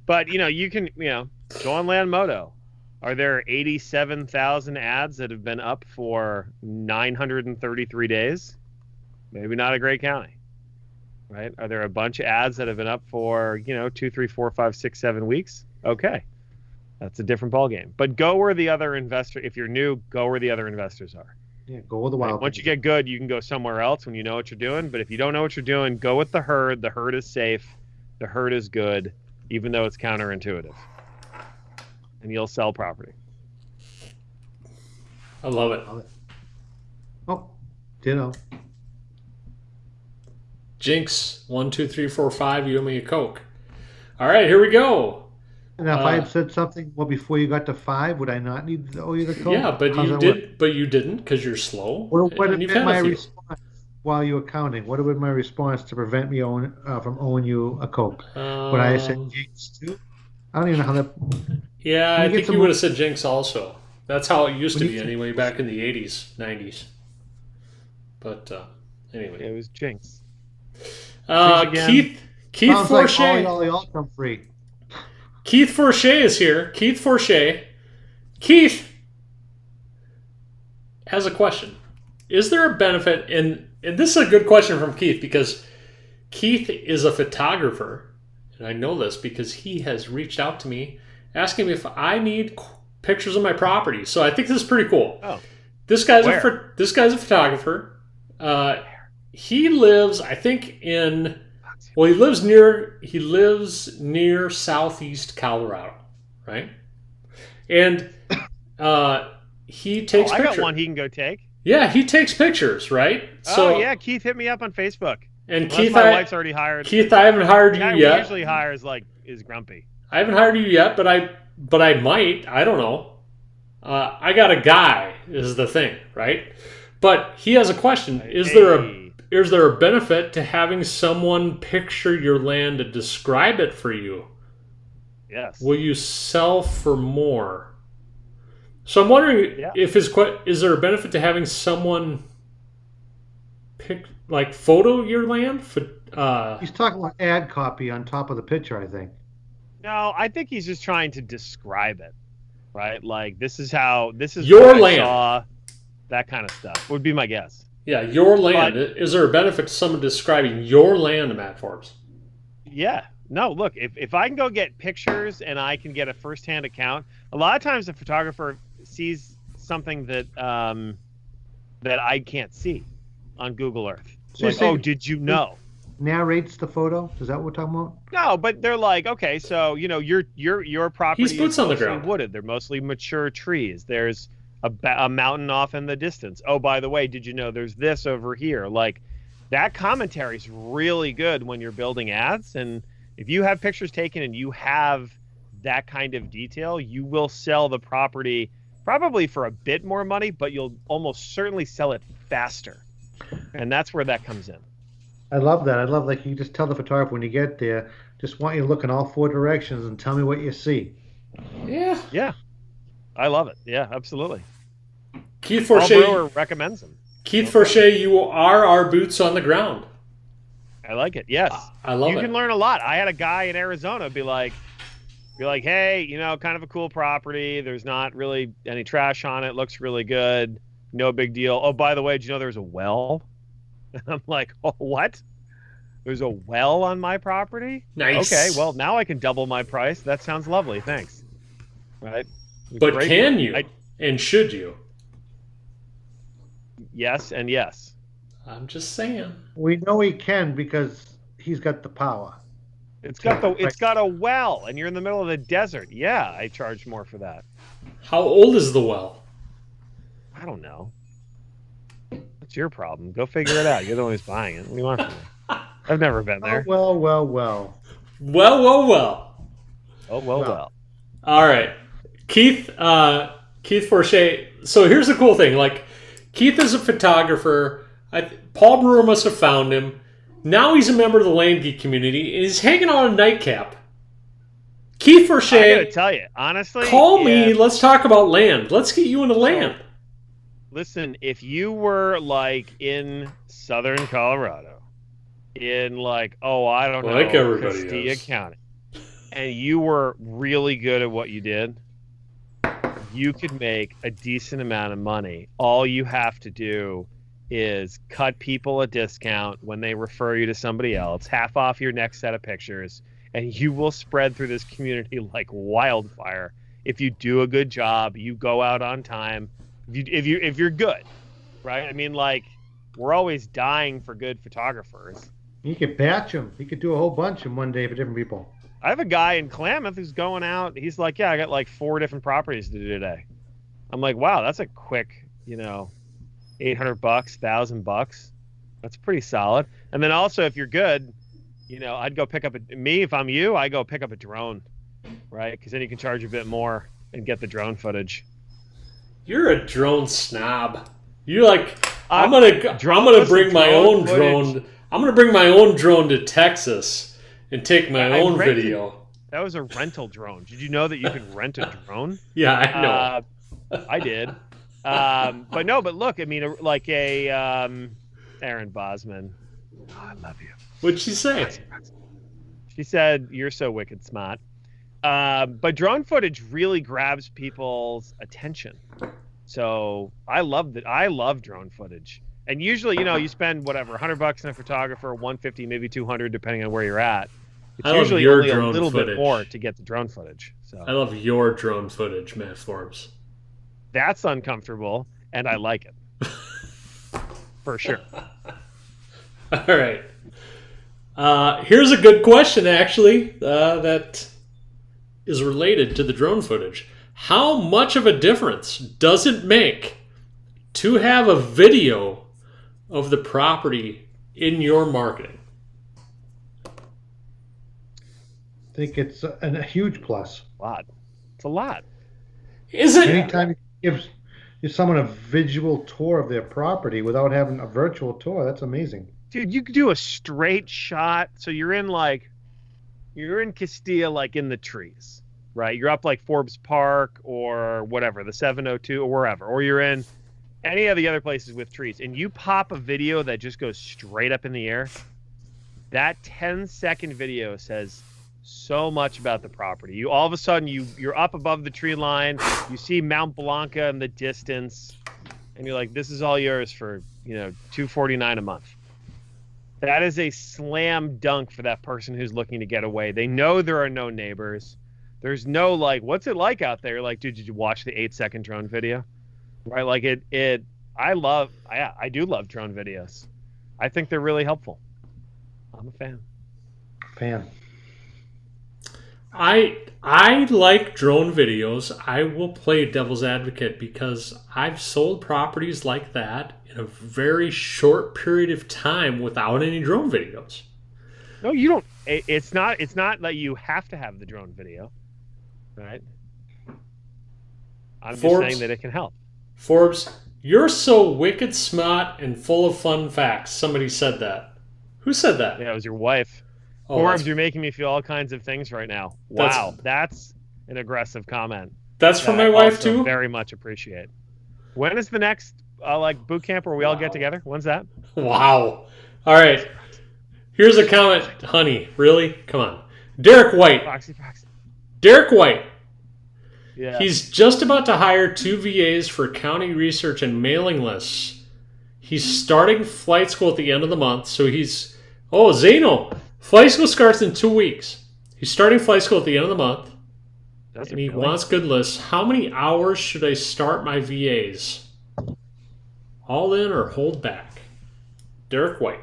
B: But, you can, go on Landmodo. Are there 87,000 ads that have been up for 933 days? Maybe not a great county. Right? Are there a bunch of ads that have been up for, 2, 3, 4, 5, 6, 7 weeks? Okay. That's a different ballgame. But go where the other investor, if you're new, go where the other investors are.
C: Yeah, go with the
B: Like,
C: wild.
B: once you get good, you can go somewhere else when you know what you're doing. But if you don't know what you're doing, go with the herd. The herd is safe. The herd is good, even though it's counterintuitive. And you'll sell property.
A: I love it.
C: Oh, ditto.
A: Jinx, 1, 2, 3, 4, 5. You owe me a Coke. All right, here we go.
C: And if I had said something before you got to 5, would I not need to owe you the code?
A: Yeah, but you did. But you didn't because you're slow.
C: What would
A: and
C: have been my response while you were counting? What would have been my response to prevent me from owing you a Coke? Would I have said Jinx too? I don't even know how that.
A: Yeah, I think you would have said Jinx also. That's how it used to be anyway, back in the 80s, 90s. But anyway,
B: it was Jinx.
A: Keith Forche.
C: Like all come free.
A: Keith Forche is here. Keith Forche. Keith has a question. Is there a benefit, and this is a good question from Keith, because Keith is a photographer, and I know this because he has reached out to me asking me if I need pictures of my property. So I think this is pretty cool.
B: Oh,
A: this guy's a photographer. He lives, I think, he lives near southeast Colorado, right? And he takes pictures.
B: I got one he can go take.
A: Yeah, he takes pictures, right?
B: So yeah, Keith hit me up on Facebook.
A: And
B: unless
A: Keith,
B: my wife's already hired.
A: Keith, I haven't hired you yet.
B: He usually hires is grumpy.
A: I haven't hired you yet, but I might. I don't know. I got a guy is the thing, right? But he has a question. Is there a benefit to having someone picture your land to describe it for you?
B: Yes.
A: Will you sell for more? So I'm wondering if is there a benefit to having someone photo your land?
C: He's talking about ad copy on top of the picture, I think.
B: No, I think he's just trying to describe it, right? Like this is
A: your land.
B: Saw, that kind of stuff would be my guess.
A: Yeah, your land. Is there a benefit to someone describing your land, Matt Forbes?
B: Yeah. No, look, if I can go get pictures and I can get a firsthand account, a lot of times the photographer sees something that I can't see on Google Earth. So like, did you know?
C: Narrates the photo? Is that what we're talking about?
B: No, but they're like, okay, so your property
A: He's boots
B: is
A: on the
B: mostly
A: ground.
B: Wooded. They're mostly mature trees. There's a mountain off in the distance. Oh, by the way, did you know there's this over here? Like that commentary is really good when you're building ads. And if you have pictures taken and you have that kind of detail, you will sell the property probably for a bit more money, but you'll almost certainly sell it faster. And that's where that comes in.
C: I love that. I love like you just tell the photographer when you get there, just want you to look in all 4 directions and tell me what you see.
A: Yeah.
B: Yeah. I love it. Yeah, absolutely.
A: Keith Forche
B: Brewer recommends them.
A: Keith Forche, you are our boots on the ground.
B: I like it. Yes.
A: I love it.
B: You can learn a lot. I had a guy in Arizona be like, hey, kind of a cool property. There's not really any trash on it. Looks really good. No big deal. Oh, by the way, did you know there's a well? And I'm like, oh, what? There's a well on my property?
A: Nice.
B: Okay, well, now I can double my price. That sounds lovely. Thanks. Right?
A: But can you? And should you?
B: Yes and yes.
A: I'm just saying.
C: We know he can because he's got the power.
B: It's got a well, and you're in the middle of the desert. Yeah, I charge more for that.
A: How old is the well?
B: I don't know. That's your problem. Go figure it out. You're the one who's buying it. What do you want from me? I've never been there.
C: Oh, well.
A: Well.
B: Oh, well.
A: All right. Keith Forche. So here's the cool thing. Like, Keith is a photographer. Paul Brewer must have found him. Now he's a member of the Land Geek community, and he's hanging on a nightcap. Keith Forche.
B: I gotta tell you, honestly.
A: Call me. Let's talk about land. Let's get you into land.
B: Listen, if you were like in southern Colorado, in I don't know,
A: everybody
B: Castilla
A: is.
B: County, and you were really good at what you did, you could make a decent amount of money. All you have to do is cut people a discount when they refer you to somebody else, half off your next set of pictures, and you will spread through this community like wildfire. If you do a good job, you go out on time. If you're good, right? I mean, like, we're always dying for good photographers.
C: You could batch them. You could do a whole bunch in one day for different people.
B: I have a guy in Klamath who's going out. He's like, yeah, I got like 4 different properties to do today. I'm like, wow, that's a quick, $800, $1,000. That's pretty solid. And then also, if you're good, I'd go pick up if I'm you, I go pick up a drone, right? Because then you can charge a bit more and get the drone footage.
A: You're a drone snob. You're like, I'm gonna bring my own drone. I'm gonna bring my own drone to Texas and take my own video.
B: That was a rental drone. Did you know that you can rent a drone?
A: Yeah, I know.
B: I did. But look, I mean, like Aaron Bosman. Oh, I love you.
A: What'd she say?
B: She said, "You're so wicked smart." But drone footage really grabs people's attention. So I love drone footage. And usually, you spend whatever, $100 in a photographer, $150, maybe $200, depending on where you're at. It's usually only a little bit more to get the drone footage. So
A: I love your drone footage, Matt Forbes.
B: That's uncomfortable, and I like it. For sure.
A: All right. Here's a good question, actually, that is related to the drone footage. How much of a difference does it make to have a video of the property in your marketing?
C: I think it's a huge plus.
B: A lot. It's a lot.
A: Is it?
C: Anytime you give someone a visual tour of their property without having a virtual tour, that's amazing.
B: Dude, you could do a straight shot. So you're in Castilla, like in the trees, right? You're up like Forbes Park or whatever, the 702 or wherever, or you're in any of the other places with trees, and you pop a video that just goes straight up in the air. That 10-second video says so much about the property. You all of a sudden you're up above the tree line, you see Mount Blanca in the distance, and you're like, this is all yours for $249 a month. That is a slam dunk for that person who's looking to get away. They know there are no neighbors. There's no like, what's it like out there? Like, dude, did you watch the 8-second drone video? Right? Like I do love drone videos. I think they're really helpful. I'm a fan.
A: I like drone videos. I will play devil's advocate because I've sold properties like that in a very short period of time without any drone videos.
B: No, you don't. It's not that you have to have the drone video, right? I'm just saying that it can help.
A: Forbes, you're so wicked smart and full of fun facts. Somebody said that. Who said that?
B: Yeah, it was your wife. Forbes, you're making me feel all kinds of things right now. Wow, that's an aggressive comment.
A: That's from my wife too?
B: Very much appreciate. When is the next boot camp where we all get together? When's that?
A: Wow. All right. Here's a comment. Honey, really? Come on. Derek White.
B: Proxy.
A: Derek White.
B: Yeah.
A: He's just about to hire 2 VAs for county research and mailing lists. He's starting flight school at the end of the month, so Zeno. Flight school starts in 2 weeks. He's starting flight school at the end of the month, and he wants good lists. How many hours should I start my VAs? All in or hold back? Derek White.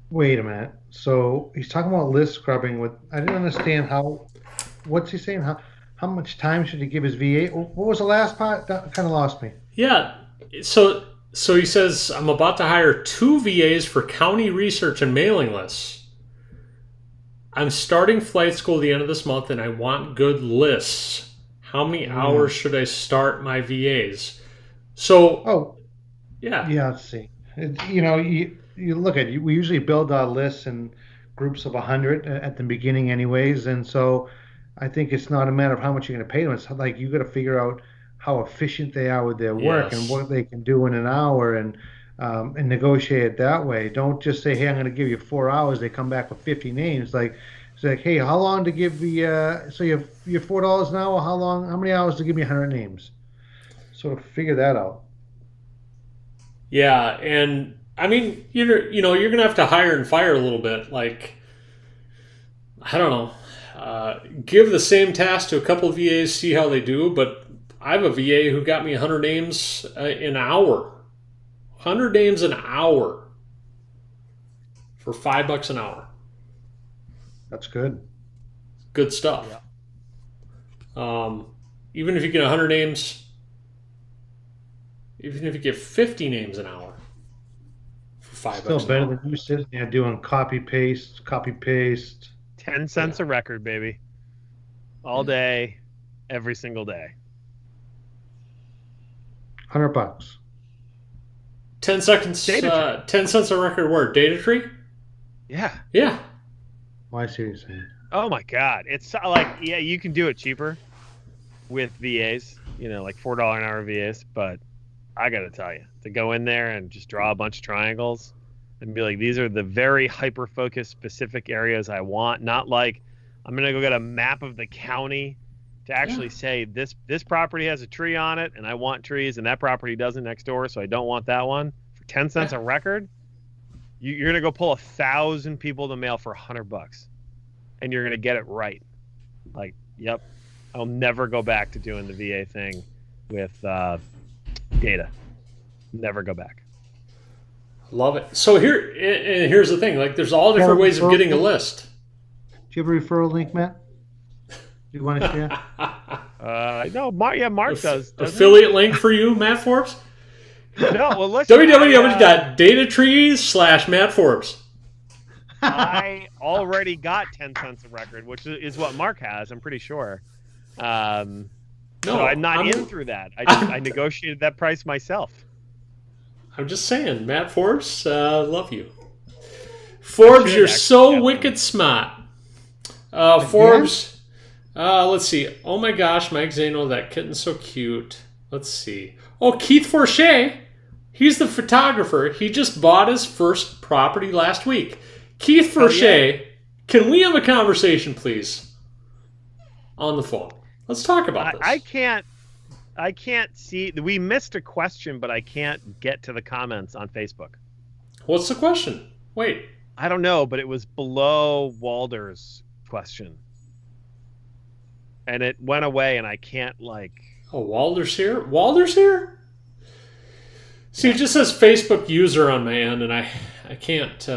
C: Wait a minute. So he's talking about list scrubbing. I didn't understand what's he saying? How much time should he give his VA? What was the last part? That kind of lost me.
A: Yeah. So he says, I'm about to hire 2 VAs for county research and mailing lists. I'm starting flight school at the end of this month, and I want good lists. How many hours should I start my VAs? So, yeah.
C: Let's see. You look at it. We usually build our lists in groups of 100 at the beginning anyways, and so I think it's not a matter of how much you're going to pay them. It's like you got to figure out how efficient they are with their work and what they can do in an hour and negotiate it that way. Don't just say, hey, I'm going to give you 4 hours. They come back with 50 names. It's like, hey, how long to give the so you're $4 an hour? How many hours to give me 100 names? Sort of figure that out.
A: Yeah, and I mean, you're going to have to hire and fire a little bit. Like, I don't know. Give the same task to a couple of VAs, see how they do. But I have a VA who got me 100 names in an hour. 100 names an hour for $5 an hour.
C: That's good.
A: Good stuff. Even if you get 100 names, even if you get 50 names an hour for $5
C: Still
A: an
C: better
A: hour.
C: than you sitting there doing copy paste.
B: 10 cents a record, baby. All day, every single day.
C: $100.
A: 10 seconds. 10 cents a record word. Data tree?
B: Yeah.
A: Yeah.
C: Well, I see what you're saying.
B: Oh my God. It's like, yeah, you can do it cheaper with VAs, like $4 an hour VAs, but I got to tell you, to go in there and just draw a bunch of triangles and be like, these are the very hyper-focused specific areas I want, not like I'm going to go get a map of the county to actually say this property has a tree on it and I want trees and that property doesn't next door, so I don't want that one. For 10 cents a record, you're going to go pull 1,000 people to mail for $100 and you're going to get it right. Like, yep, I'll never go back to doing the VA thing with data. Never go back.
A: Love it. So here's the thing. Like, there's all different ways of getting a list.
C: Do you have a referral link, Matt? You want to share?
B: No, Mark does.
A: Affiliate link for you, Matt Forbes?
B: No, well, listen.
A: www.datatrees/Matt Forbes.
B: I already got 10 cents a record, which is what Mark has, I'm pretty sure. So I'm not in through that. I negotiated that price myself.
A: I'm just saying, Matt Forbes, love you. Forbes, you're so wicked smart. Forbes, let's see. Oh my gosh, Mike Zano, that kitten's so cute. Let's see. Oh, Keith Forshey. He's the photographer. He just bought his first property last week. Keith Forshey, Can we have a conversation, please? On the phone. Let's talk about this.
B: I can't see. We missed a question, but I can't get to the comments on Facebook.
A: What's the question? Wait.
B: I don't know, but it was below Walder's question. And it went away, and I can't,
A: Oh, Walder's here? Walder's here? See, it just says Facebook user on my end, and I can't...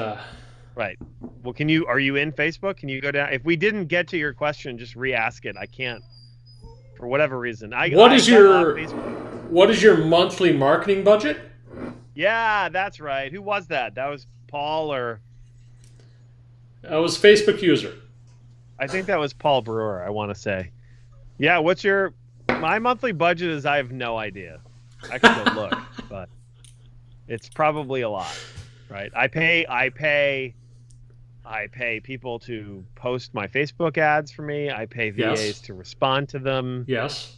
B: Right. Well, are you in Facebook? Can you go down? If we didn't get to your question, just re-ask it. I can't, for whatever reason. What is
A: your monthly marketing budget?
B: Yeah, that's right. Who was that? That was Paul or...
A: That was Facebook user.
B: I think that was Paul Brewer, I want to say. Yeah, my monthly budget is, I have no idea. I can go look, but it's probably a lot, right? I pay people to post my Facebook ads for me. I pay VAs to respond to them.
A: Yes.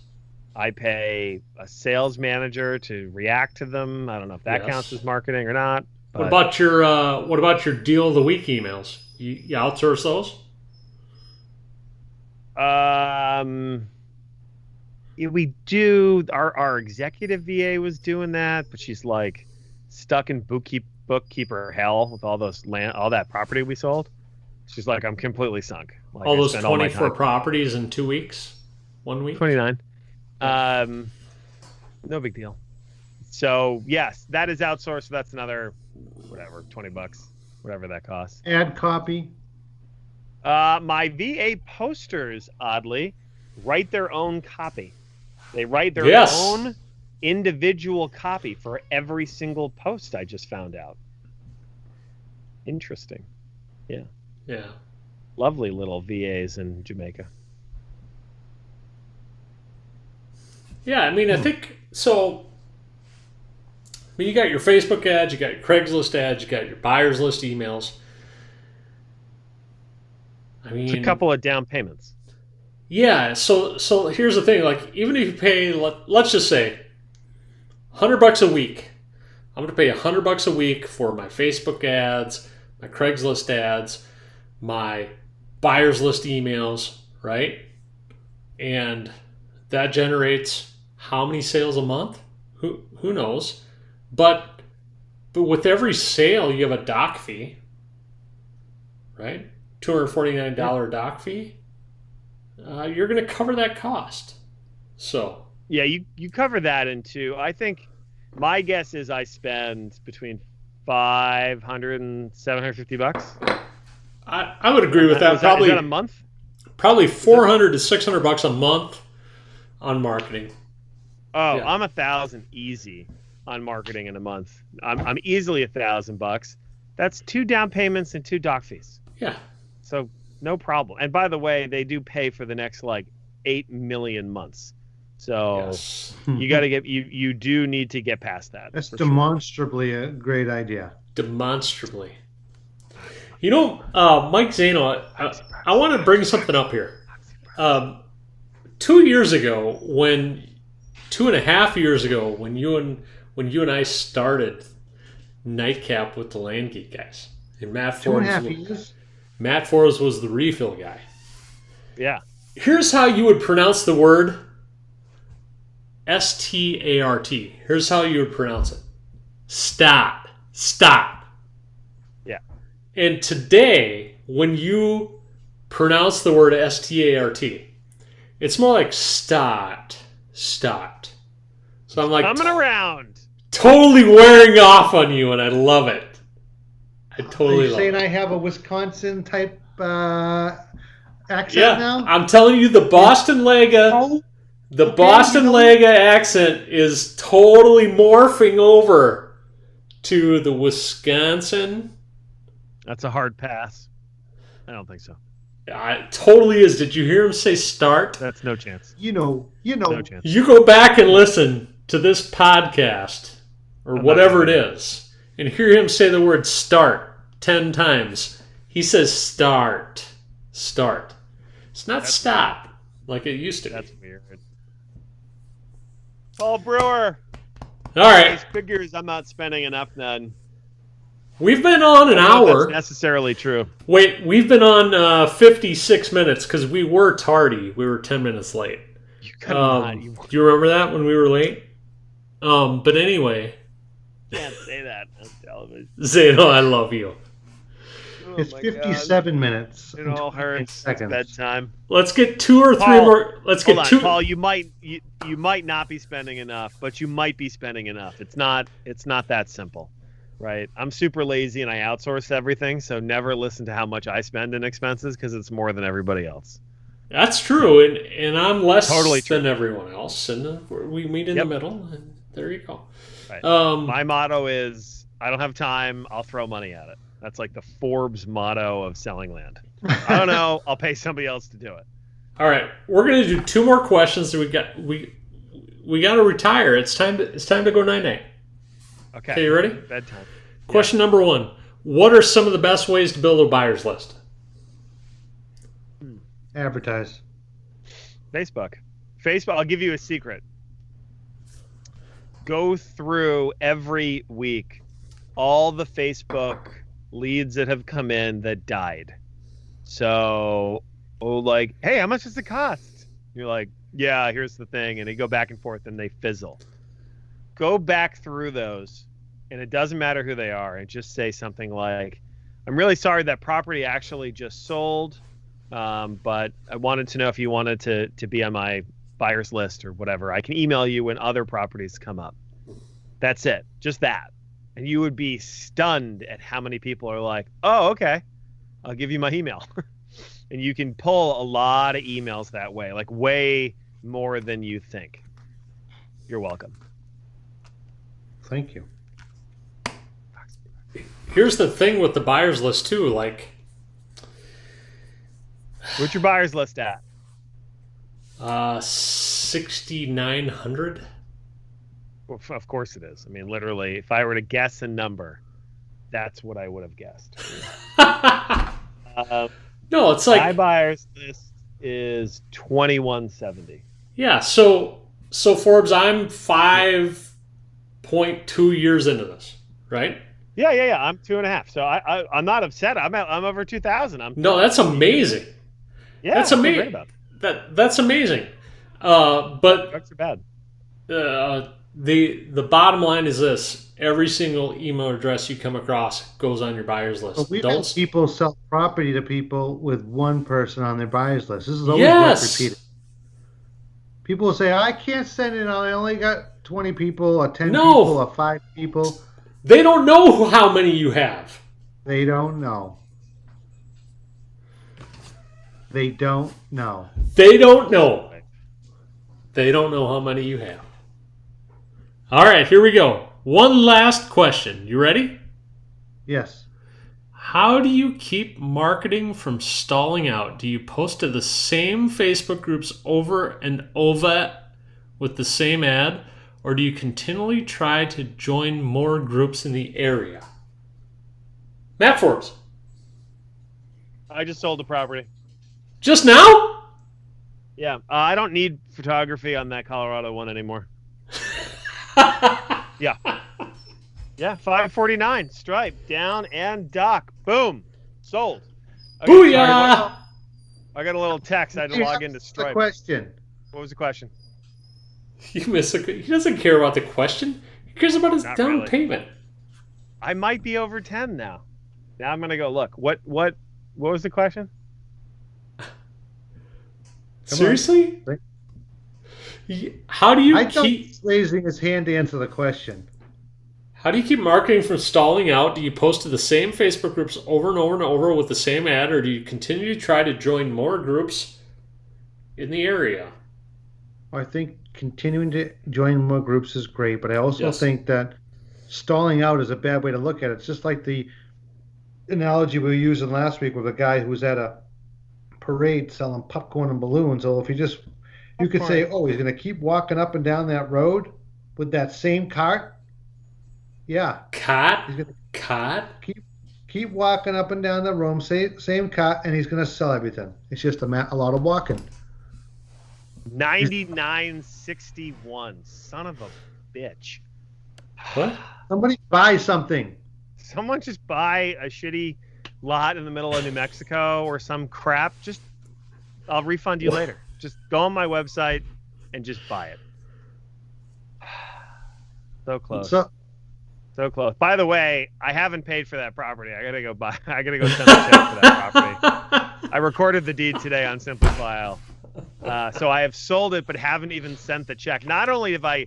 B: I pay a sales manager to react to them. I don't know if that counts as marketing or not. But...
A: What about your deal of the week emails? You outsource those?
B: We do. Our executive VA was doing that, but she's stuck in bookkeeper hell with all that property we sold. She's like, I'm completely sunk.
A: All those 24 properties in 2 weeks, 1 week,
B: 29. No big deal. So yes, that is outsourced. So that's another, whatever, $20, whatever that costs.
C: Ad copy.
B: My VA posters, oddly, write their own copy. They write their own individual copy for every single post. I just found out. Interesting. Yeah.
A: Yeah.
B: Lovely little VAs in Jamaica.
A: Yeah, I mean, I think so. I mean, you got your Facebook ads, you got your Craigslist ads, you got your buyer's list emails. I mean,
B: it's a couple of down payments.
A: Yeah. So here's the thing. Even if you pay, let's just say, $100 a week, I'm going to pay $100 a week for my Facebook ads, my Craigslist ads, my buyer's list emails, right? And that generates how many sales a month? Who knows? But with every sale, you have a doc fee, right? $249 doc fee. You're going to cover that cost. So
B: yeah, you cover that into. I think My guess is I spend between $500 and $750.
A: I would agree with that.
B: Is that a month?
A: Probably $400 to $600 a month on marketing.
B: Oh,
A: Yeah.
B: I'm $1,000 easy on marketing in a month. I'm easily $1,000. That's 2 down payments and 2 doc fees.
A: Yeah.
B: So no problem. And by the way, they do pay for the next like 8 million months. So
A: Yes.
B: you got to you do need to get past that.
C: That's
B: for sure.
C: demonstrably a great idea.
A: Demonstrably. You know, Mike Zano, I want to bring something up here. 2 years ago, 2.5 years ago, when you and I started Nightcap with the Land Geek guys, and Matt
C: 2.5 years.
A: Matt Forbes was the refill guy.
B: Yeah.
A: Here's how you would pronounce the word START. Here's how you would pronounce it. Stop. Stop.
B: Yeah.
A: And today, when you pronounce the word START, it's more like start. Start. So I'm like
B: Coming around.
A: totally wearing off on you, and I love it. I
C: Are
A: totally
C: you
A: love
C: saying
A: it.
C: I have a Wisconsin type accent
A: Yeah,
C: now?
A: I'm telling you, the Boston Lega.
C: Oh,
A: The
C: okay,
A: Boston
C: you know-
A: Lega accent is totally morphing over to the Wisconsin.
B: That's a hard pass. I don't think so.
A: It totally is. Did you hear him say start?
B: That's no chance.
C: You know.
B: No chance.
A: You go back and listen to this podcast or
B: I'm
A: whatever
B: not
A: it
B: gonna.
A: is and hear him say the word start 10 times. He says start. Start. It's not
B: That's
A: stop like it used to be.
B: That's weird. Paul Brewer.
A: All right.
B: These figures, I'm not spending enough then.
A: We've been on an
B: I don't know if
A: hour.
B: that's necessarily true.
A: Wait, we've been on 56 minutes because we were tardy. We were 10 minutes late.
B: You could not.
A: Do
B: You
A: you remember that when we were late? But anyway,
B: can't say that on television.
A: Zeno, I love you.
B: Oh
C: It's
B: my
C: 57 minutes.
B: God. It all
C: and
B: hurts. It's
C: seconds.
B: bedtime.
A: Let's get 2 or 3
B: Paul,
A: more. Let's
B: Hold
A: get
B: on,
A: 2.
B: Paul. You might not be spending enough, but you might be spending enough. It's not that simple, right? I'm super lazy and I outsource everything, so never listen to how much I spend in expenses because it's more than everybody else.
A: That's true, and I'm less
B: Totally true.
A: than everyone else, and we meet in
B: Yep.
A: the middle, and there you go.
B: Right.
A: Um,
B: My motto is, I don't have time, I'll throw money at it. That's like the Forbes motto of selling land. I don't know, I'll pay somebody else to do it.
A: all right, we're gonna do 2 more questions. We got to retire. It's time to go night night. Okay, you ready?
B: Bedtime.
A: Question number 1: what are some of the best ways to build a buyer's list?
C: Advertise.
B: Facebook. I'll give you a secret. Go through every week all the Facebook leads that have come in that died. So, like, hey, how much does it cost? You're like, yeah, here's the thing. And they go back and forth and they fizzle. Go back through those, and it doesn't matter who they are, and just say something like, I'm really sorry that property actually just sold. But I wanted to know if you wanted to be on my buyer's list or whatever. I can email you when other properties come up. That's it. Just that. And you would be stunned at how many people are like, oh, okay, I'll give you my email. And you can pull a lot of emails that way, like way more than you think. You're welcome.
C: Thank you.
A: Here's the thing with the buyer's list too, like
B: What's your buyer's list at?
A: 6,900.
B: Well, of course it is. I mean, literally, if I were to guess a number, that's what I would have guessed.
A: No, it's
B: My
A: like
B: buyer's list is 2170.
A: yeah. So Forbes, I'm 5.2 years into this, right?
B: Yeah. I'm 2.5. So I'm not upset. I'm over 2,000.
A: No, that's amazing.
B: Yeah,
A: That's
B: I feel
A: amazing.
B: great about it.
A: That's amazing. But
B: Trucks are bad.
A: the bottom line is this: every single email address you come across goes on your buyer's list.
C: But we've
A: Don't
C: had people sell property to people with one person on their buyer's list. This is always
A: Yes.
C: worth repeating. People will say, I can't send it. I only got 20 people or 10
A: No.
C: people or 5 people.
A: They don't know how many you have.
C: They don't know. They don't know.
A: They don't know. They don't know how many you have. All right, here we go. One last question. You ready?
C: Yes.
A: How do you keep marketing from stalling out? Do you post to the same Facebook groups over and over with the same ad? Or do you continually try to join more groups in the area? Matt Forbes.
B: I just sold the property.
A: Just now?
B: Yeah, I don't need photography on that Colorado one anymore. Yeah. Yeah, 549, stripe, down and dock. Boom. Sold. Okay,
A: Booyah!
B: I got a little text. I had to log into Stripe.
C: The question.
B: What was the question?
A: He doesn't care about the question. He cares about his
B: Not
A: down
B: really.
A: payment.
B: I might be over 10 now. Now I'm gonna go look. What was the question?
A: Seriously? How do you
C: I thought
A: keep
C: he's raising his hand to answer the question.
A: How do you keep marketing from stalling out? Do you post to the same Facebook groups over and over and over with the same ad, or do you continue to try to join more groups in the area?
C: I think continuing to join more groups is great, but I also
A: Yes.
C: think that stalling out is a bad way to look at it. It's just like the analogy we were using last week with a guy who was at a parade selling popcorn and balloons. So if you could say, oh, he's going to keep walking up and down that road with that same cart. Yeah. He's going to
A: Cart?
C: keep walking up and down the room, same cart, and he's going to sell everything. It's just a lot of walking.
B: 9961. Son of a bitch.
A: What?
C: Somebody buy something.
B: Someone just buy a shitty lot in the middle of New Mexico or some crap. I'll refund you later. Just go on my website and just buy it. So close. So close. By the way, I haven't paid for that property. I gotta go send a check for that property. I recorded the deed today on Simplifile. So I have sold it, but haven't even sent the check. Not only have I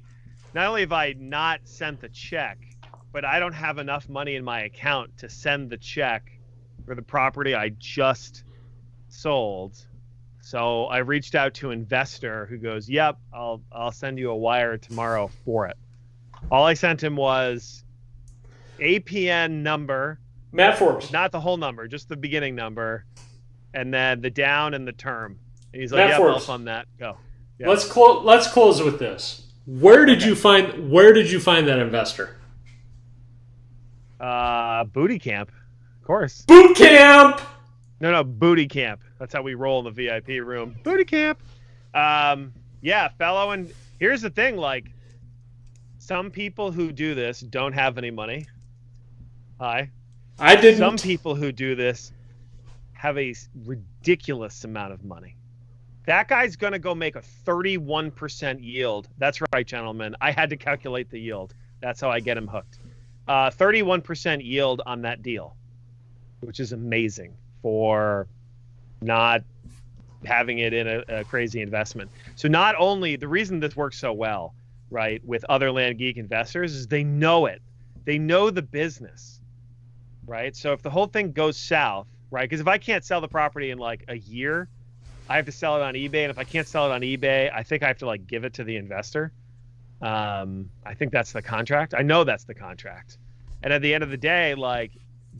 B: not sent the check, but I don't have enough money in my account to send the check for the property I just sold. So I reached out to an investor who goes, "Yep, I'll send you a wire tomorrow for it." All I sent him was APN number,
A: Matt Forbes.
B: not the whole number, just the beginning number, and then the down and the term. And he's like,
A: Matt
B: "Yeah,
A: Forbes.
B: I'll fund that. Go." Yeah.
A: Let's close with this. Where did you find that investor?
B: Booty camp, of course.
A: Boot camp.
B: No, booty camp. That's how we roll in the VIP room. Booty camp. Yeah, fellow. And here's the thing, like, some people who do this don't have any money. Hi.
A: I didn't.
B: Some people who do this have a ridiculous amount of money. That guy's going to go make a 31% yield. That's right, gentlemen. I had to calculate the yield. That's how I get him hooked. 31% yield on that deal, which is amazing for not having it in a crazy investment. So not only, the reason this works so well, right, with other Land Geek investors is they know it. They know the business, right? So if the whole thing goes south, right, because if I can't sell the property in like a year, I have to sell it on eBay. And if I can't sell it on eBay, I think I have to like give it to the investor. I think that's the contract. I know that's the contract. And at the end of the day, like,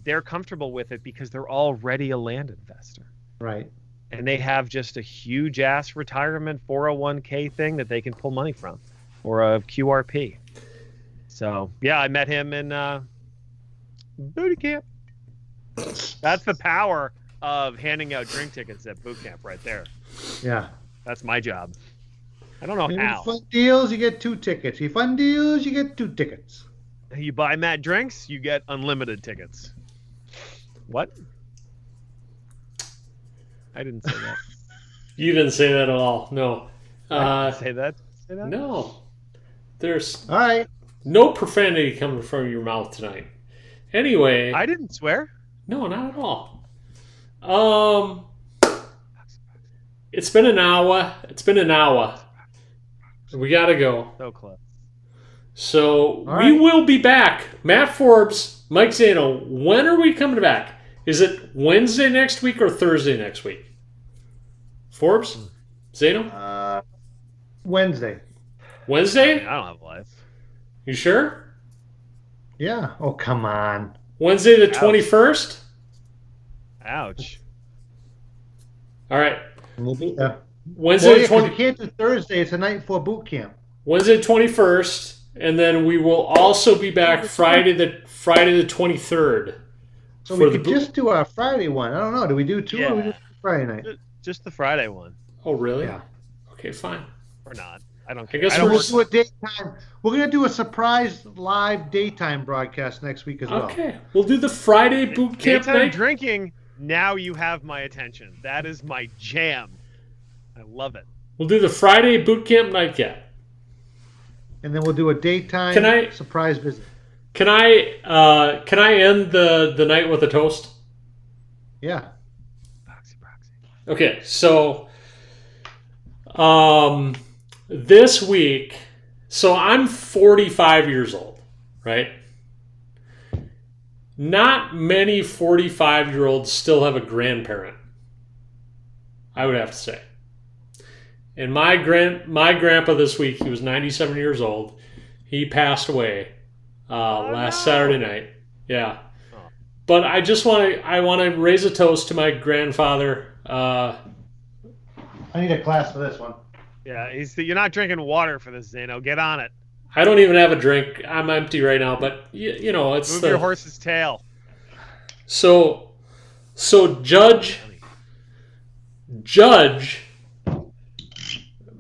B: they're comfortable with it because they're already a land investor.
C: Right.
B: And they have just a huge ass retirement 401k thing that they can pull money from, or a QRP. So yeah, I met him in booty camp. That's the power of handing out drink tickets at boot camp right there.
C: Yeah.
B: That's my job. I don't know
C: And
B: how.
C: fun deals, you get 2 tickets. You fun deals, you get 2 tickets.
B: You buy Matt drinks, you get unlimited tickets. What? I didn't say that.
A: You didn't say that at all. No.
B: I didn't say that. Say that?
A: No. There's
C: All right.
A: no profanity coming from your mouth tonight. Anyway.
B: I didn't swear.
A: No, not at all. It's been an hour. We got to go.
B: So close.
A: So
C: All
A: we
C: right.
A: will be back. Matt Forbes, Mike Zano, when are we coming back? Is it Wednesday next week or Thursday next week? Forbes? Zano?
C: Wednesday.
A: Wednesday?
B: I don't have a life.
A: You sure?
C: Yeah. Oh, come on.
A: Wednesday the
B: Ouch.
A: 21st?
B: Ouch.
A: All right.
C: We'll be there.
A: Wednesday
C: Well,
A: the
C: yeah, 'cause
A: 20
C: you can't do Thursday. It's the night before boot camp.
A: Wednesday the 21st, and then we will also be back Friday the 23rd.
C: So
A: For
C: we
A: the
C: could
A: boot-
C: just do our Friday one. I don't know. Do we do two or we
B: Yeah.
C: do Friday night?
B: Just the Friday one.
A: Oh, really?
C: Yeah.
A: Okay, fine.
B: Or not. I don't
A: I
B: care.
A: guess
B: I don't
A: we're
B: work-
A: just-
C: We'll do a daytime. We're gonna do a surprise live daytime broadcast next week as well.
A: Okay, we'll do the Friday boot camp
B: Daytime
A: night.
B: drinking. Now you have my attention. That is my jam. I love it.
A: We'll do the Friday boot camp nightcap.
C: And then we'll do a daytime
A: Can I-
C: surprise visit.
A: Can I end the night with a toast?
C: Yeah.
B: Proxy.
A: Okay, so this week, so I'm 45 years old, right? Not many 45-year-olds still have a grandparent, I would have to say. And my grandpa this week, he was 97 years old. He passed away last Saturday night. Yeah.
B: Oh.
A: But I just want to raise a toast to my grandfather.
C: I need a class for this one.
B: Yeah, you're not drinking water for this, Zano. Get on it.
A: I don't even have a drink. I'm empty right now, but you know, it's
B: Move your horse's tail.
A: So Judge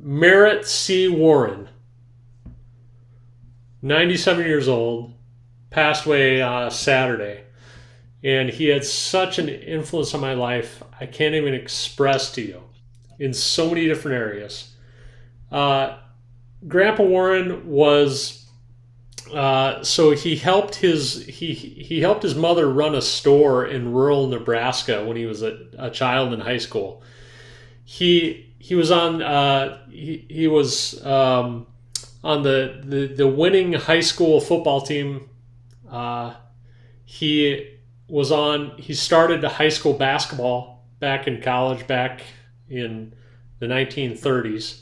A: Merritt C. Warren, 97 years old, passed away Saturday. And he had such an influence on my life, I can't even express to you, in so many different areas. Grandpa Warren was so he helped he helped his mother run a store in rural Nebraska when he was a child in high school. He was on he was on the winning high school football team. He started high school basketball back in college back in the 1930s.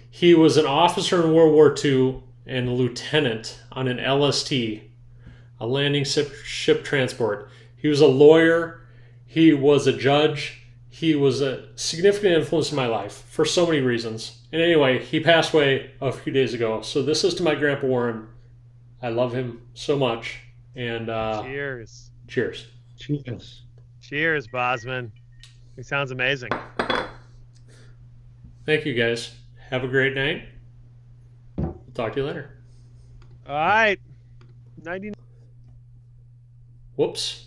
A: He was an officer in World War II and a lieutenant on an LST, a landing ship transport. He was a lawyer. He was a judge. He was a significant influence in my life for so many reasons. And anyway, he passed away a few days ago. So this is to my Grandpa Warren. I love him so much. And
B: Cheers.
A: cheers.
C: Cheers.
B: Cheers, Bosman. He sounds amazing.
A: Thank you, guys. Have a great night. We'll talk to you later.
B: All right. 90.
A: Whoops.